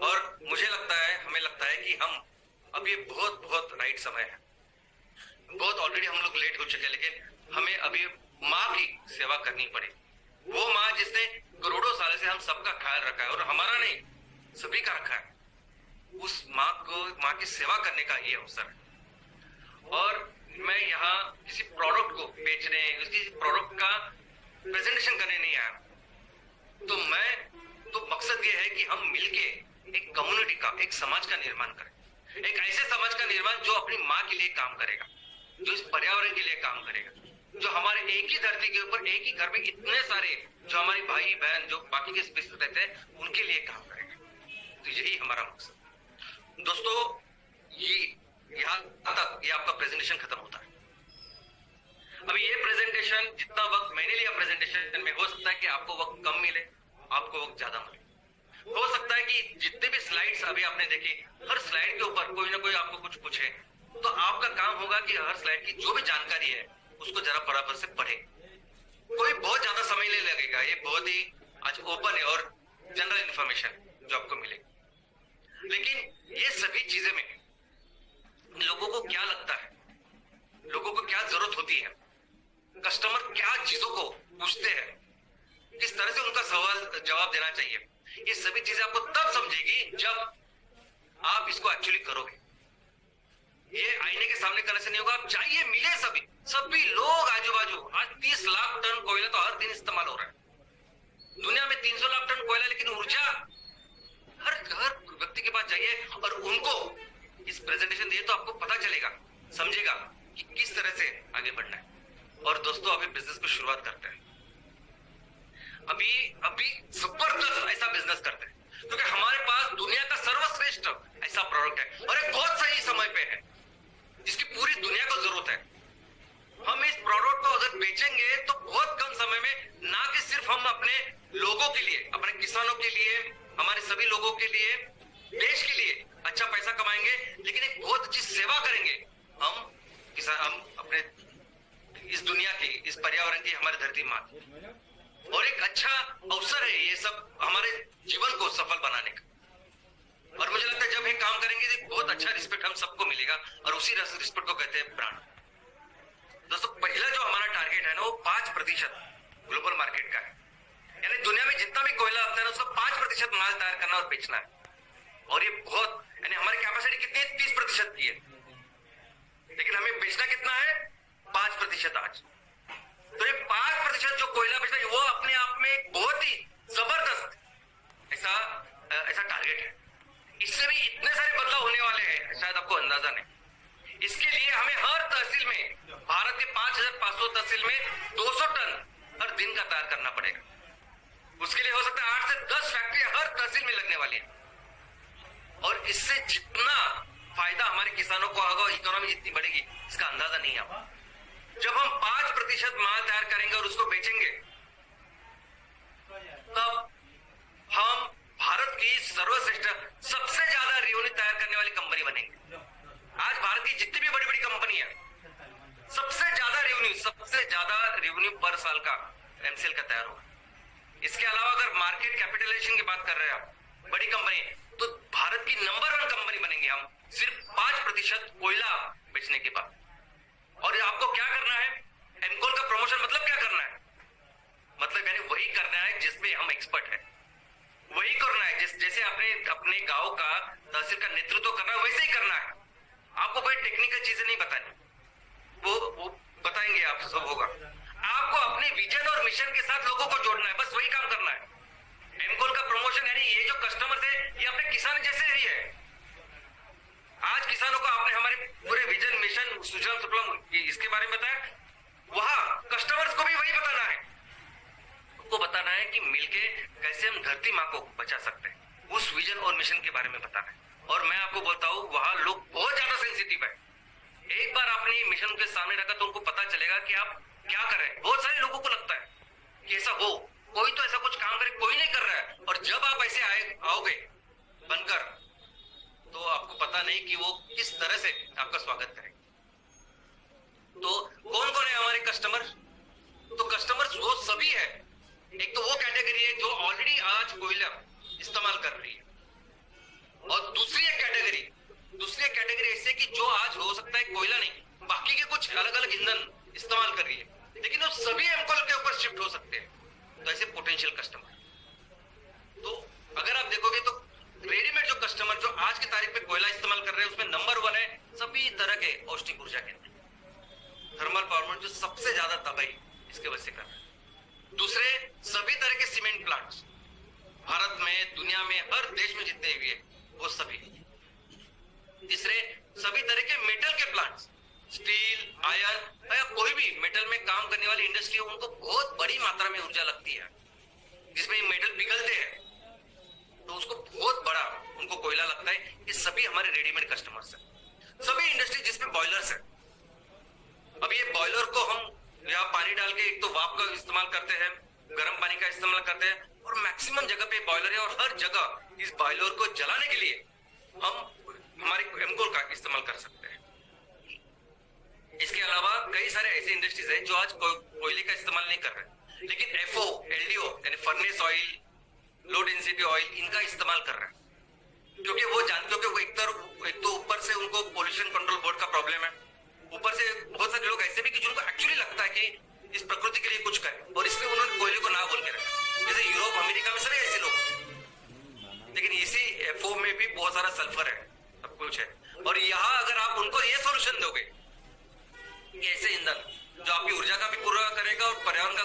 और मुझे लगता है, हमें लगता है कि हम अब ये बहुत राइट समय है। बहुत ऑलरेडी हम लोग लेट हो चुके हैं, लेकिन हमें अभी माँ की सेवा करनी पड़े। वो माँ जिसने करोड़ों साल से हम सबका ख्याल रखा है, और हमारा नहीं, सभी का रखा है, उस माँ की सेवा करने का ये अवसर है। और मैं यहाँ किसी प्रोडक्ट को बेचने, उसकी प्रोडक्ट का प्रेजेंटेशन करने नहीं आया। तो मकसद ये है कि हम मिलके एक कम्युनिटी का, एक समाज का निर्माण करें, एक ऐसे समाज का निर्माण जो अपनी माँ के लिए काम करेगा, जो इस पर्यावरण के लिए काम करेगा, जो हमारे एक ही धरती के ऊपर, एक ही घर में इतने सारे जो हमारे भाई बहन जो बाकी के स्पेस रहते हैं, उनके लिए काम करेगा। तो यही हमारा मकसद। दोस्तों, यहाँ तक ये आपका प्रेजेंटेशन खत्म होता है। अभी ये प्रेजेंटेशन, जितना वक्त मैंने लिया प्रेजेंटेशन में, हो सकता है कि आपको वक्त कम मिले, आपको वक्त ज्यादा मिले। हो सकता है कि जितने भी स्लाइड्स अभी आपने देखी, हर स्लाइड के ऊपर कोई ना कोई आपको कुछ पूछे, तो आपका काम होगा कि हर स्लाइड की जो भी जानकारी है उसको जरा बराबर से पढ़े। कोई बहुत ज्यादा समय नहीं लगेगा, ये बहुत ही आज ओपन है और जनरल इंफॉर्मेशन जो आपको मिलेगी। लेकिन ये सभी चीजें में लोगों को क्या लगता है, लोगों को क्या जरूरत होती है, कस्टमर क्या चीजों को पूछते हैं, किस तरह से उनका सवाल जवाब देना चाहिए, ये सभी चीजें आपको तब समझेगी जब आप इसको एक्चुअली करोगे। ये आईने के सामने करने से नहीं होगा। आप जाइए, मिले सभी लोग आजू बाजू। आज 30 लाख टन कोयला तो हर दिन इस्तेमाल हो रहा है दुनिया में, 300 लाख टन कोयला, लेकिन ऊर्जा हर व्यक्ति के पास जाइए और उनको इस प्रेजेंटेशन दिए तो आपको पता चलेगा, समझेगा कि किस तरह से आगे बढ़ना है। और दोस्तों अभी बिजनेस को शुरुआत करते हैं, अभी जबरदस्त ऐसा बिजनेस करते हैं क्योंकि हमारे पास दुनिया का सर्वश्रेष्ठ ऐसा प्रोडक्ट है और एक बहुत सही समय पे है जिसकी पूरी दुनिया को जरूरत है। हम इस प्रोडक्ट को अगर बेचेंगे तो बहुत कम समय में, ना कि सिर्फ हम अपने लोगों के लिए, अपने किसानों के लिए, हमारे सभी लोगों के लिए, देश के लिए अच्छा पैसा कमाएंगे, लेकिन एक बहुत अच्छी सेवा करेंगे। हम अपने इस दुनिया की, इस पर्यावरण की, हमारी धरती माँ, और एक अच्छा अवसर है ये सब हमारे जीवन को सफल बनाने का। और मुझे लगता है जब ये काम करेंगे तो बहुत अच्छा रिस्पेक्ट हम सबको मिलेगा और उसी रिस्पेक्ट को कहते हैं ब्रांड। दोस्तों पहला जो हमारा टारगेट है ना वो 5% ग्लोबल मार्केट का है, यानी दुनिया में जितना भी कोयला आता है ना उसका 5% माल तैयार करना और बेचना है। और ये बहुत, यानी हमारी कैपेसिटी कितनी है, 30% की है, लेकिन हमें बेचना कितना है, 5% आज। तो ये 5% जो कोयला बेचना है वो अपने आप में एक बहुत ही जबरदस्त ऐसा टारगेट है। इससे भी इतने सारे बदलाव होने वाले हैं, शायद आपको अंदाजा नहीं। इसके लिए हमें हर तहसील में, भारत के 5500 तहसील में 200 टन हर दिन का तैयार करना पड़ेगा। उसके लिए हो सकता है 8 से 10 फैक्ट्रियां हर तहसील में लगने वाली है। और इससे जितना फायदा हमारे किसानों को होगा, इकोनॉमी जितनी बढ़ेगी, इसका अंदाजा नहीं है। जब हम 5% माल तैयार करेंगे और उसको बेचेंगे, तब हम भारत की सर्वश्रेष्ठ सबसे ज्यादा रेवेन्यू तैयार करने वाली कंपनी बनेंगे। आज भारत की जितनी भी बड़ी बड़ी कंपनी है, सबसे ज्यादा रेवेन्यू पर साल का एमसीएल का तैयार होगा। इसके अलावा अगर मार्केट कैपिटलाइजेशन की बात कर रहे हैं आप, बड़ी कंपनी, तो भारत की नंबर 1 कंपनी बनेंगे हम, सिर्फ 5% कोयला बेचने के बाद। और आपको क्या करना है, एमकोल का प्रमोशन मतलब क्या करना है, मतलब यानी वही करना है जिसमें हम एक्सपर्ट है, वही करना है जैसे अपने गांव का तहसील का नेतृत्व करना है, वैसे ही करना है। आपको कोई टेक्निकल चीजें नहीं बतानी, वो बताएंगे आप, सब होगा। आपको अपने विजन और मिशन के साथ लोगों को जोड़ना है, बस वही काम करना है। एमकोल का प्रमोशन यानी ये जो कस्टमर्स है ये अपने किसान जैसे ही है। आज किसानों को आपने हमारे पूरे विजन, मिशन, सुजलाम सुफलाम इसके बारे में बताया, वहां कस्टमर्स को भी वही बताना है। उनको बताना है कि मिलके कैसे हम धरती माँ को बचा सकते हैं, उस विजन और मिशन के बारे में बताना है। और मैं आपको बोलता हूँ वहां लोग बहुत ज्यादा सेंसिटिव है। एक बार आपने मिशन के सामने रखा तो उनको पता चलेगा कि आप क्या कर रहे हैं। बहुत सारे लोगों को लगता है कि ऐसा हो, कोई तो ऐसा कुछ काम करे, कोई नहीं कर रहा है। और जब आप ऐसे आओगे बनकर, तो आपको पता नहीं कि वो किस तरह से आपका स्वागत करेंगे। तो कौन कौन है हमारे कस्टमर, तो कस्टमर्स वो सभी है। एक तो वो कैटेगरी है जो ऑलरेडी आज कोयला इस्तेमाल कर रही है, और दूसरी एक कैटेगरी ऐसे कि जो आज हो सकता है कोयला नहीं, बाकी के कुछ अलग अलग ईंधन इस्तेमाल कर रही है, लेकिन वो सभी एमकोल के ऊपर शिफ्ट हो सकते हैं। तो ऐसे पोटेंशियल कस्टमर, तो अगर आप देखोगे तो रेडीमेड जो कस्टमर जो आज की तारीख में कोयला इस्तेमाल कर रहे हैं उसमें नंबर 1 है सभी तरह के पौष्टिक ऊर्जा केंद्र, थर्मल पावर प्लांट जो सबसे ज्यादा तबाही इसके वजह से कर रहे हैं। दूसरे सभी तरह के सीमेंट प्लांट्स, भारत में, दुनिया में, हर देश में जितने भी है वो सभी। तीसरे सभी तरह के मेटल के प्लांट्स, स्टील, आयरन या कोई भी मेटल में काम करने वाली इंडस्ट्री, उनको बहुत बड़ी मात्रा में ऊर्जा लगती है, जिसमें मेटल पिघलते हैं तो उसको बहुत बड़ा उनको कोयला लगता है। ये सभी हमारे रेडीमेड कस्टमर्स हैं। सभी इंडस्ट्री जिसमें बॉयलर्स है, अब ये बॉयलर को हम यहाँ पानी डाल के एक तो वाप का इस्तेमाल करते हैं, गर्म पानी का इस्तेमाल करते हैं, और मैक्सिमम जगह पे बॉयलर है, और हर जगह इस बॉयलर को जलाने के लिए हम हमारे एमकोल का इस्तेमाल कर सकते हैं। इसके अलावा कई सारे ऐसे इंडस्ट्रीज है जो आज कोयले का इस्तेमाल नहीं कर रहे, लेकिन एफओ, एलडीओ यानी furnace oil, low density oil, इनका इस्तेमाल कर रहे हैं, क्योंकि वो जानते हो कि एक तो ऊपर से उनको पोल्यूशन कंट्रोल बोर्ड का प्रॉब्लम है, ऊपर से बहुत सारे लोग ऐसे भी कि जिनको एक्चुअली लगता है कि इस प्रकृति के लिए कुछ करें, और इसलिए उन्होंने कोयले को ना बोल के रखा। जैसे यूरोप, अमेरिका में सभी ऐसे लोग, लेकिन इसी एफओ में भी बहुत सारा सल्फर है, सब कुछ है। और यहाँ अगर आप आप उनको ये सॉल्यूशन दोगे कि ऐसे ईंधन जो आपकी ऊर्जा का भी पूरा करेगा और पर्यावरण का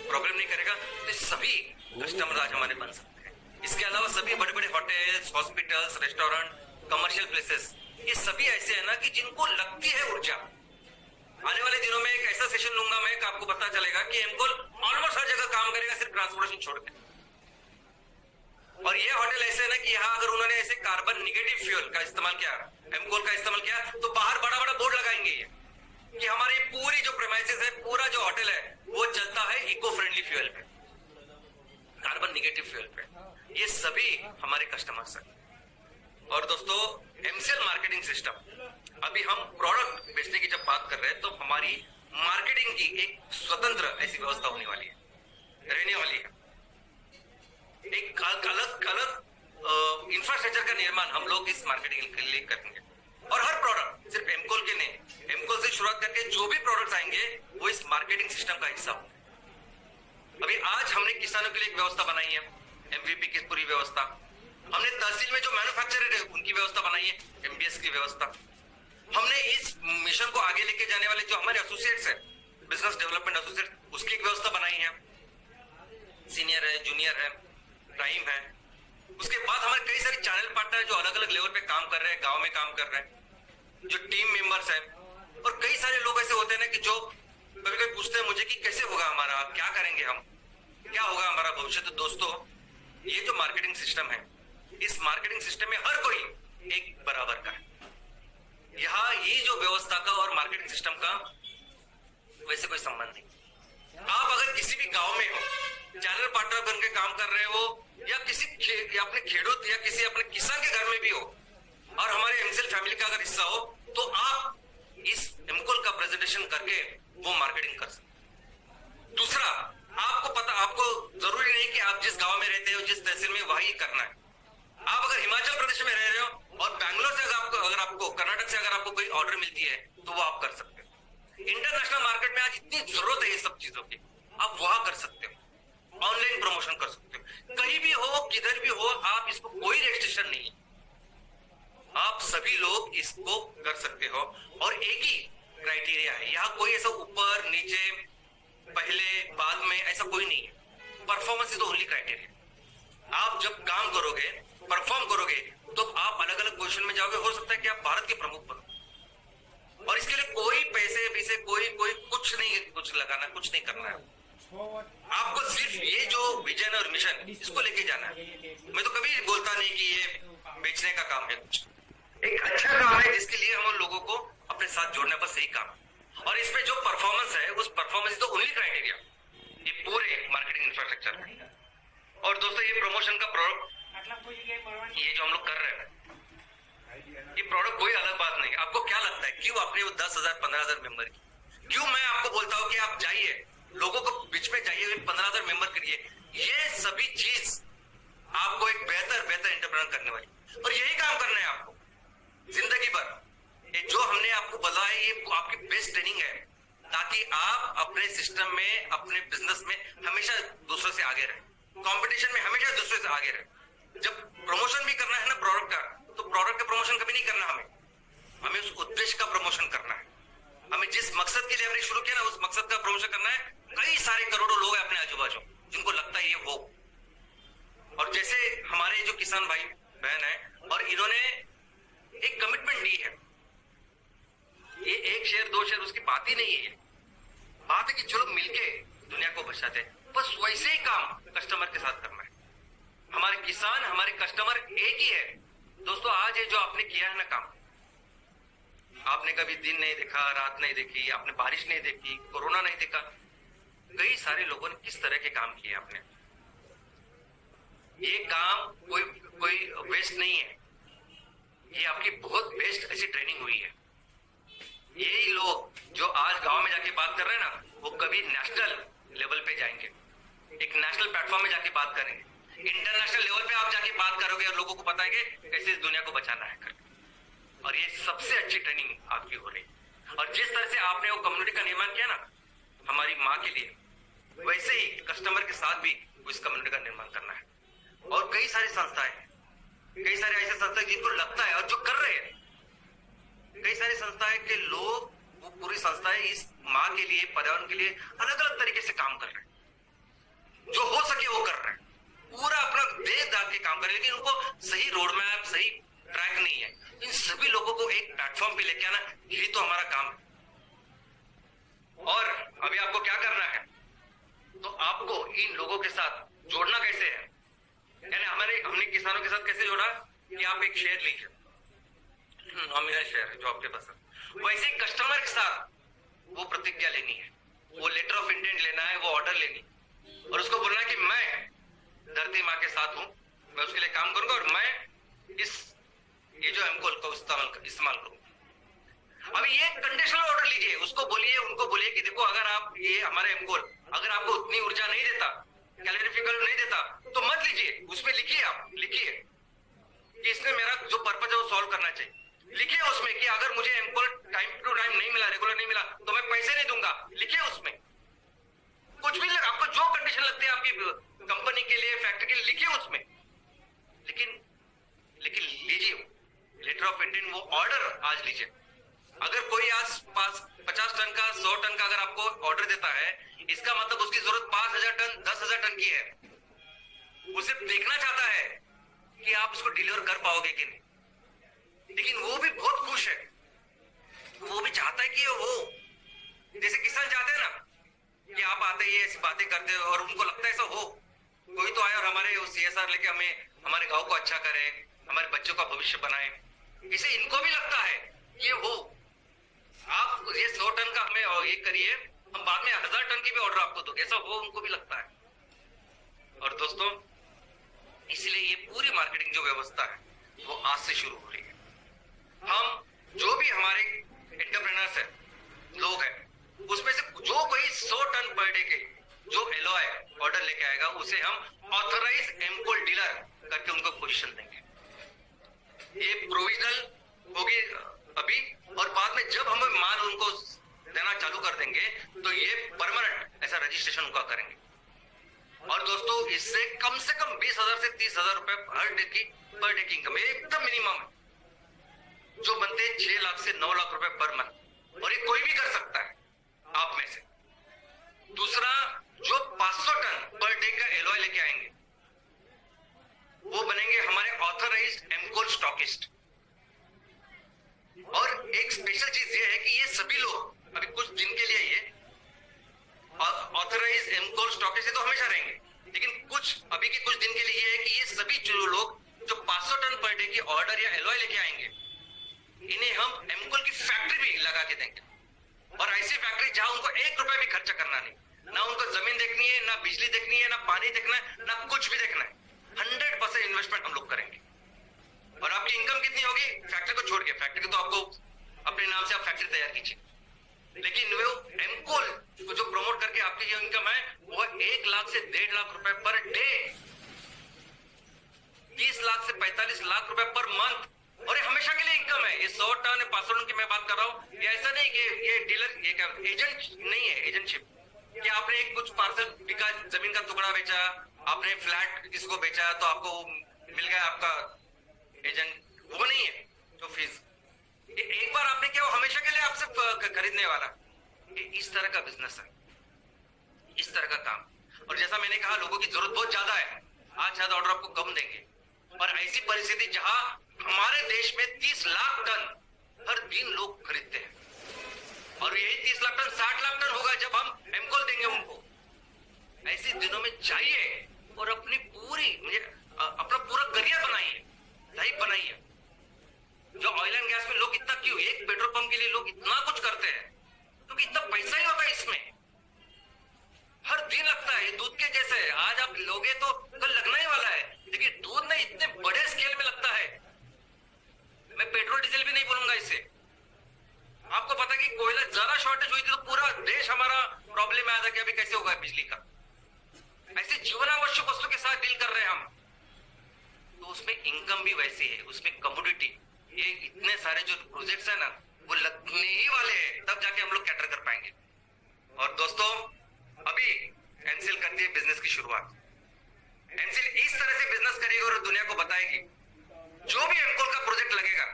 प्रॉब्लम नहीं करेगा, तो सभी कस्टमर आज हमारे बन सकते हैं। इसके अलावा सभी बड़े बड़े hotels, hospitals, restaurant, commercial places, ये सभी ऐसे है ना कि जिनको लगती है ऊर्जा। आने वाले दिनों में एक ऐसा सेशन लूंगा मैं कि आपको पता चलेगा कि एमकोल ऑलमोस्ट हर जगह काम करेगा, सिर्फ ट्रांसपोर्टेशन छोड़ के। और ये होटल ऐसे है ना कि यहाँ अगर उन्होंने ऐसे कार्बन निगेटिव फ्यूल का इस्तेमाल किया, एमकोल का इस्तेमाल किया, तो बाहर बड़ा बड़ा बोर्ड लगाएंगे ये कि हमारी पूरी जो प्रेमाइसेस है, पूरा जो होटल है, वो चलता है इको फ्रेंडली फ्यूल पे, कार्बन निगेटिव फ्यूल पे। ये सभी हमारे कस्टमर्स हैं। और दोस्तों, एमसीएल मार्केटिंग सिस्टम, अभी हम प्रोडक्ट बेचने की जब बात कर रहे हैं तो हमारी मार्केटिंग की एक स्वतंत्र ऐसी व्यवस्था होने वाली है, रहने वाली है। एक अलग इंफ्रास्ट्रक्चर का निर्माण हम लोग इस मार्केटिंग के लिए करेंगे। और हर प्रोडक्ट, सिर्फ एमकोल के नहीं, एमकोल से शुरुआत करके जो भी प्रोडक्ट्स आएंगे वो इस मार्केटिंग सिस्टम का हिस्सा होंगे। अभी आज हमने किसानों के लिए एक व्यवस्था बनाई है, एमवीपी की पूरी व्यवस्था। हमने तहसील में जो मैन्युफैक्चरर है उनकी व्यवस्था बनाई है, एमबीएस की व्यवस्था। हमने इस मिशन को आगे लेके जाने वाले जो हमारे एसोसिएट्स है, बिजनेस डेवलपमेंट एसोसिएट, उसकी एक व्यवस्था बनाई है। सीनियर है, जूनियर है, प्राइम है। उसके बाद हमारे कई सारे चैनल पार्टनर जो अलग अलग लेवल पे काम कर रहे हैं, गांव में काम कर रहे हैं, जो टीम मेंबर्स हैं। और कई सारे लोग ऐसे होते हैं ना कि जो कभी कभी पूछते हैं मुझे कि कैसे होगा हमारा, क्या करेंगे हम, क्या होगा हमारा भविष्य। तो दोस्तों, ये जो मार्केटिंग सिस्टम है, इस मार्केटिंग सिस्टम में हर कोई एक बराबर का है। यहाँ ये जो व्यवस्था का और मार्केटिंग सिस्टम का वैसे कोई संबंध नहीं। आप अगर किसी भी गांव में हो, चैनल पार्टनर बन के काम कर रहे हो, या किसी या अपने खेडूत या किसी अपने किसान के घर में भी हो और हमारे एमसीएल फैमिली का अगर हिस्सा हो, तो आप इस एमकोल का प्रेजेंटेशन करके वो मार्केटिंग कर सकते। दूसरा, आपको जरूरी नहीं कि आप जिस गांव में रहते हो, जिस तहसील में, वही करना है। आप अगर हिमाचल प्रदेश में रह रहे हो और बैंगलोर से अगर आपको कर्नाटक से अगर आपको कोई ऑर्डर मिलती है तो वो आप कर सकते हो। इंटरनेशनल मार्केट में आज इतनी जरूरत है ये सब चीजों की, आप वहां कर सकते हो, ऑनलाइन प्रमोशन कर सकते हो। कहीं भी हो, किधर भी हो, आप इसको कोई रेस्ट्रिक्शन नहीं है, आप सभी लोग इसको कर सकते हो। और एक ही क्राइटेरिया है, यहाँ कोई ऐसा ऊपर नीचे, पहले बाद में, ऐसा कोई नहीं है। Performance is the only criteria. आप जब काम करोगे, परफॉर्म करोगे, तो आप अलग अलग पोजीशन में जाओगे। हो सकता है कि आप भारत के प्रमुख बनो। और इसके लिए कोई पैसे कोई कुछ नहीं, कुछ लगाना, कुछ नहीं करना है। आपको सिर्फ ये जो विजन और मिशन, इसको लेके जाना है। मैं तो कभी बोलता नहीं कि ये बेचने का काम है, कुछ एक अच्छा काम है जिसके लिए हम लोगों को अपने साथ जोड़ने पर सही काम। और इसमें जो परफॉर्मेंस है, उस परफॉर्मेंस तो ओनली क्राइटेरिया ये पूरे मार्केटिंग इंफ्रास्ट्रक्चर में। और दोस्तों, ये प्रमोशन का प्रोडक्ट, ये जो हम लोग कर रहे हैं, ये प्रोडक्ट कोई अलग बात नहीं। आपको क्या लगता है क्यों आपने वो 10,000 15,000 मेंबर की, क्यों मैं आपको बोलता हूँ कि आप जाइए, लोगों को बीच में जाइए, 15,000 मेंबर करिए। ये सभी चीज आपको एक बेहतर एंटरप्रेन्योर करने वाली, और यही काम करना है आपको जिंदगी भर। ये जो हमने आपको बोला है, ये आपकी बेस्ट ट्रेनिंग है, ताकि आप अपने सिस्टम में, अपने बिजनेस में हमेशा दूसरों से आगे रहे, कंपटीशन में हमेशा दूसरे से आगे रहे। जब प्रमोशन भी करना है ना प्रोडक्ट का, तो प्रोडक्ट का प्रमोशन कभी नहीं करना, हमें उस उद्देश्य का प्रमोशन करना है। हमें जिस मकसद के लिए हमने शुरू किया ना, उस मकसद का प्रमोशन करना है। कई सारे करोड़ों लोग हैं अपने आजू बाजू जिनको लगता है ये हो, और जैसे हमारे जो किसान भाई बहन है, और इन्होंने एक कमिटमेंट दी है, ये 1 शेयर 2 शेयर उसकी बात ही नहीं है। बात है कि चलो मिलके दुनिया को बचाते हैं। बस वैसे ही काम कस्टमर के साथ करना है। हमारे किसान, हमारे कस्टमर एक ही है। दोस्तों, आज ये जो आपने किया है ना काम, आपने कभी दिन नहीं देखा, रात नहीं देखी, आपने बारिश नहीं देखी, कोरोना नहीं देखा, कई सारे लोगों ने किस तरह के काम किए आपने। ये काम कोई वेस्ट नहीं है, ये आपकी बहुत बेस्ट ऐसी ट्रेनिंग हुई है। यही लोग जो आज गांव में जाके बात कर रहे हैं ना, वो कभी नेशनल लेवल पे जाएंगे, एक नेशनल प्लेटफॉर्म में जाके बात करेंगे, इंटरनेशनल लेवल पे आप जाके बात करोगे और लोगों को बताएंगे कैसे इस दुनिया को बचाना है करके। और ये सबसे अच्छी ट्रेनिंग आपकी हो रही है। और जिस तरह से आपने वो कम्युनिटी का निर्माण किया ना हमारी माँ के लिए, वैसे ही कस्टमर के साथ भी उस कम्युनिटी का निर्माण करना है। और कई सारी संस्थाएं, कई सारे ऐसे संस्थाएं जिनको लगता है और जो कर रहे हैं, कई सारे संस्था है कि लोग, वो पूरी संस्था है इस माँ के लिए, पर्यावरण के लिए अलग अलग तरीके से काम कर रहे हैं, जो हो सके वो कर रहे हैं, पूरा अपना दे दाग के काम कर रहे हैं, लेकिन उनको सही रोड मैप, सही ट्रैक नहीं है। इन सभी लोगों को एक प्लेटफॉर्म पे लेके आना, यही तो हमारा काम है। और अभी आपको क्या करना है, तो आपको इन लोगों के साथ जोड़ना कैसे है, यानी हमने किसानों के साथ कैसे जोड़ा कि आप एक शेयर लीजिए, नॉमिनल शेयर है जो आपके पास है, वैसे ही कस्टमर के साथ वो प्रतिज्ञा लेनी है, वो लेटर ऑफ इंटेंट लेना है, वो ऑर्डर लेनी, और उसको बोलना है कि मैं धरती माँ के साथ हूं, मैं उसके लिए काम करूंगा और मैं ये जो एमकोल का इस्तेमाल करूंगा। अब ये कंडीशनल ऑर्डर लीजिए, उसको बोलिए, उनको बोलिए कि देखो अगर आप ये हमारे एमकोल अगर आपको उतनी ऊर्जा नहीं देता, कैलोरीफिक नहीं देता, तो मत लीजिए। उसमें लिखिए, आप लिखिए कि इसने मेरा जो पर्पज है वो सॉल्व करना चाहिए। लिखिए उसमें कि अगर मुझे एमकोल टाइम टू टाइम नहीं मिला, रेगुलर नहीं मिला, तो मैं पैसे नहीं दूंगा। लिखिए उसमें कुछ भी आपको जो कंडीशन लगती है आपकी कंपनी के लिए, फैक्ट्री के लिए, लिखिए उसमें। लेकिन लीजिए लेटर ऑफ इंटेंट, वो ऑर्डर आज लीजिए। अगर कोई आस पास 50 टन का, 100 टन का अगर आपको ऑर्डर देता है, इसका मतलब उसकी जरूरत 5,000 टन, 10,000 टन की है। वो सिर्फ देखना चाहता है कि आप उसको डिलीवर कर पाओगे कि नहीं, लेकिन वो भी बहुत खुश है, वो भी चाहता है कि ये हो। जैसे किसान चाहते हैं ना कि आप आते ही ऐसी बातें करते हो और उनको लगता है ऐसा हो, कोई तो आए और हमारे CSR लेके हमें, हमारे गांव को अच्छा करे, हमारे बच्चों का भविष्य बनाए। इसे इनको भी लगता है ये हो। आप ये 100 टन का हमें ये करिए, हम बाद में 1000 टन की भी ऑर्डर आपको दो, ऐसा हो, उनको भी लगता है। और दोस्तों, इसलिए ये पूरी मार्केटिंग जो व्यवस्था है वो आज से शुरू हो रही है। हम जो भी हमारे एंटरप्रेन्योर्स है, लोग हैं, उसमें से जो कोई 100 टन पर डे के जो एलओआई ऑर्डर लेके आएगा, उसे हम ऑथराइज एमकोल डीलर करके उनको पोजीशन देंगे। ये प्रोविजनल होगी अभी, और बाद में जब हम माल उनको देना चालू कर देंगे तो ये परमानेंट ऐसा रजिस्ट्रेशन उनका करेंगे। और दोस्तों, इससे कम से कम 20,000 से 30,000 रुपए पर डे की इनकम एकदम मिनिमम है, जो बनते हैं 6 लाख से 9 लाख रुपए पर मंथ। और ये कोई भी कर सकता है आप में से। दूसरा, जो 500 टन पर डे का एलओआई लेके आएंगे, वो बनेंगे हमारे ऑथराइज्ड एमकोल स्टॉकिस्ट। और एक स्पेशल चीज ये है कि ये सभी लोग अभी कुछ दिन के लिए ये ऑथराइज एमकोल स्टॉकिस्ट तो हमेशा रहेंगे, लेकिन अभी के कुछ दिन के लिए ये है कि ये सभी जो लोग जो 500 टन पर डे की ऑर्डर या एलओआई लेके आएंगे, इन्हें हम एमकोल की फैक्ट्री भी लगा के देंगे। और ऐसी फैक्ट्री जहां उनको 1 रुपया भी खर्चा करना नहीं, ना उनको जमीन देखनी है, ना बिजली देखनी है, ना पानी देखना है, ना कुछ भी देखना है। 100% इन्वेस्टमेंट हम लोग करेंगे। और आपकी इनकम कितनी होगी फैक्ट्री को छोड़ के? फैक्ट्री को तो आपको अपने नाम से आप फैक्ट्री तैयार कीजिए, लेकिन वो एमकोल को जो प्रमोट करके आपकी जो इनकम है वो 1 लाख से 1.5 लाख रुपए पर डे, 30 लाख से 45 लाख रुपए पर मंथ। और ये हमेशा के लिए इनकम है। ये 100 टन 500 टन की मैं बात कर रहा हूँ। ये ऐसा नहीं कि ये डीलर, ये क्या एजेंट नहीं है, एजेंटशिप कि आपने एक कुछ पार्सल बिका, जमीन का टुकड़ा बेचा, आपने फ्लैट किसको बेचा तो आपको मिल गया आपका एजेंट, वो नहीं है जो फीस। एक बार आपने किया, वो हमेशा के लिए आपसे खरीदने वाला। इस तरह का बिजनेस है, इस तरह का काम। और जैसा मैंने कहा, लोगों की जरूरत बहुत ज्यादा है। आज शायद ऑर्डर आपको कम देंगे, पर ऐसी परिस्थिति जहां हमारे देश में 30 लाख टन हर दिन लोग खरीदते हैं, और यही 30 लाख टन 60 लाख टन होगा जब हम एमकोल देंगे उनको। ऐसे दिनों में चाहिए और अपनी अपना पूरा करियर बनाइए, लाइफ बनाइए। जो ऑयल एंड गैस में लोग इतना क्यों, एक पेट्रोल पंप के लिए लोग इतना कुछ करते हैं, क्योंकि इतना पैसा ही होता है इसमें, हर दिन लगता है। दूध के जैसे आज आप लोगे तो कल लगना ही वाला है, लेकिन दूध में इतने बड़े स्केल में लगता है। मैं पेट्रोल डीजल भी नहीं बोलूंगा इससे। आपको पता है कि कोयला जरा शॉर्टेज हुई थी तो पूरा देश हमारा प्रॉब्लम में आ जाए कि अभी कैसे होगा बिजली का। ऐसे जीवनावश्यक वस्तु के साथ डील कर रहे हैं हम, तो उसमें इनकम भी वैसी है, उसमें कमोडिटी। ये इतने सारे जो प्रोजेक्ट्स है ना, वो लगने ही वाले हैं, तब जाके हम लोग कैटर कर पाएंगे। और दोस्तों, अभी एनसीएल करती है बिजनेस की शुरुआत। एनसीएल इस तरह से बिजनेस करेगी और दुनिया को बताएगी, जो भी एमकोल का प्रोजेक्ट लगेगा,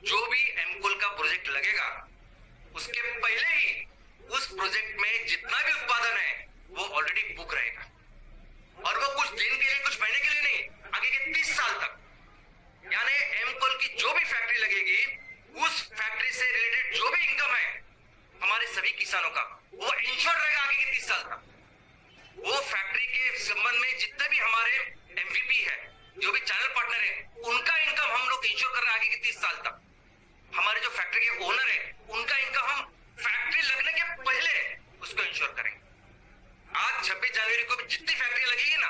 जो भी एमकोल का प्रोजेक्ट प्रोजेक्ट लगेगा उसके पहले ही उस प्रोजेक्ट में जितना भी उत्पादन है वो ऑलरेडी बुक रहेगा, और वो कुछ दिन के लिए, कुछ महीने के लिए नहीं, आगे के 30 साल तक। यानी एमकोल की जो भी फैक्ट्री लगेगी, उस फैक्ट्री से रिलेटेड जो भी इनकम है हमारे सभी किसानों का, वो इंश्योर रहेगा आगे के 30 साल तक। वो फैक्ट्री के संबंध में जितने भी हमारे एमवीपी है, जो भी चैनल पार्टनर है, उनका इनकम हम लोग इंश्योर कर रहे हैं आगे के 30 साल तक। हमारे जो फैक्ट्री के ओनर है, उनका इनकम हम फैक्ट्री लगने के पहले उसको इंश्योर करेंगे। आज 26 जनवरी को भी जितनी फैक्ट्री लगेगी ना,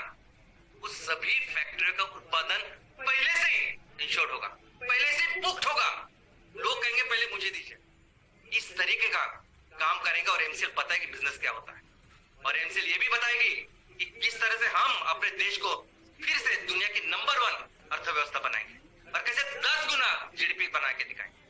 उस सभी फैक्ट्रियों का उत्पादन पहले से ही इंश्योर्ड होगा, पहले से बुक्ड होगा। लोग कहेंगे पहले मुझे दीजिए। इस तरीके का काम करेगा, और एमसीएल पता है कि बिजनेस क्या होता है, और एमसीएल ये भी बताएगी कि किस तरह से हम अपने देश को फिर से दुनिया की नंबर 1 अर्थव्यवस्था बनाएंगे और कैसे 10 गुना जीडीपी बना के दिखाएंगे।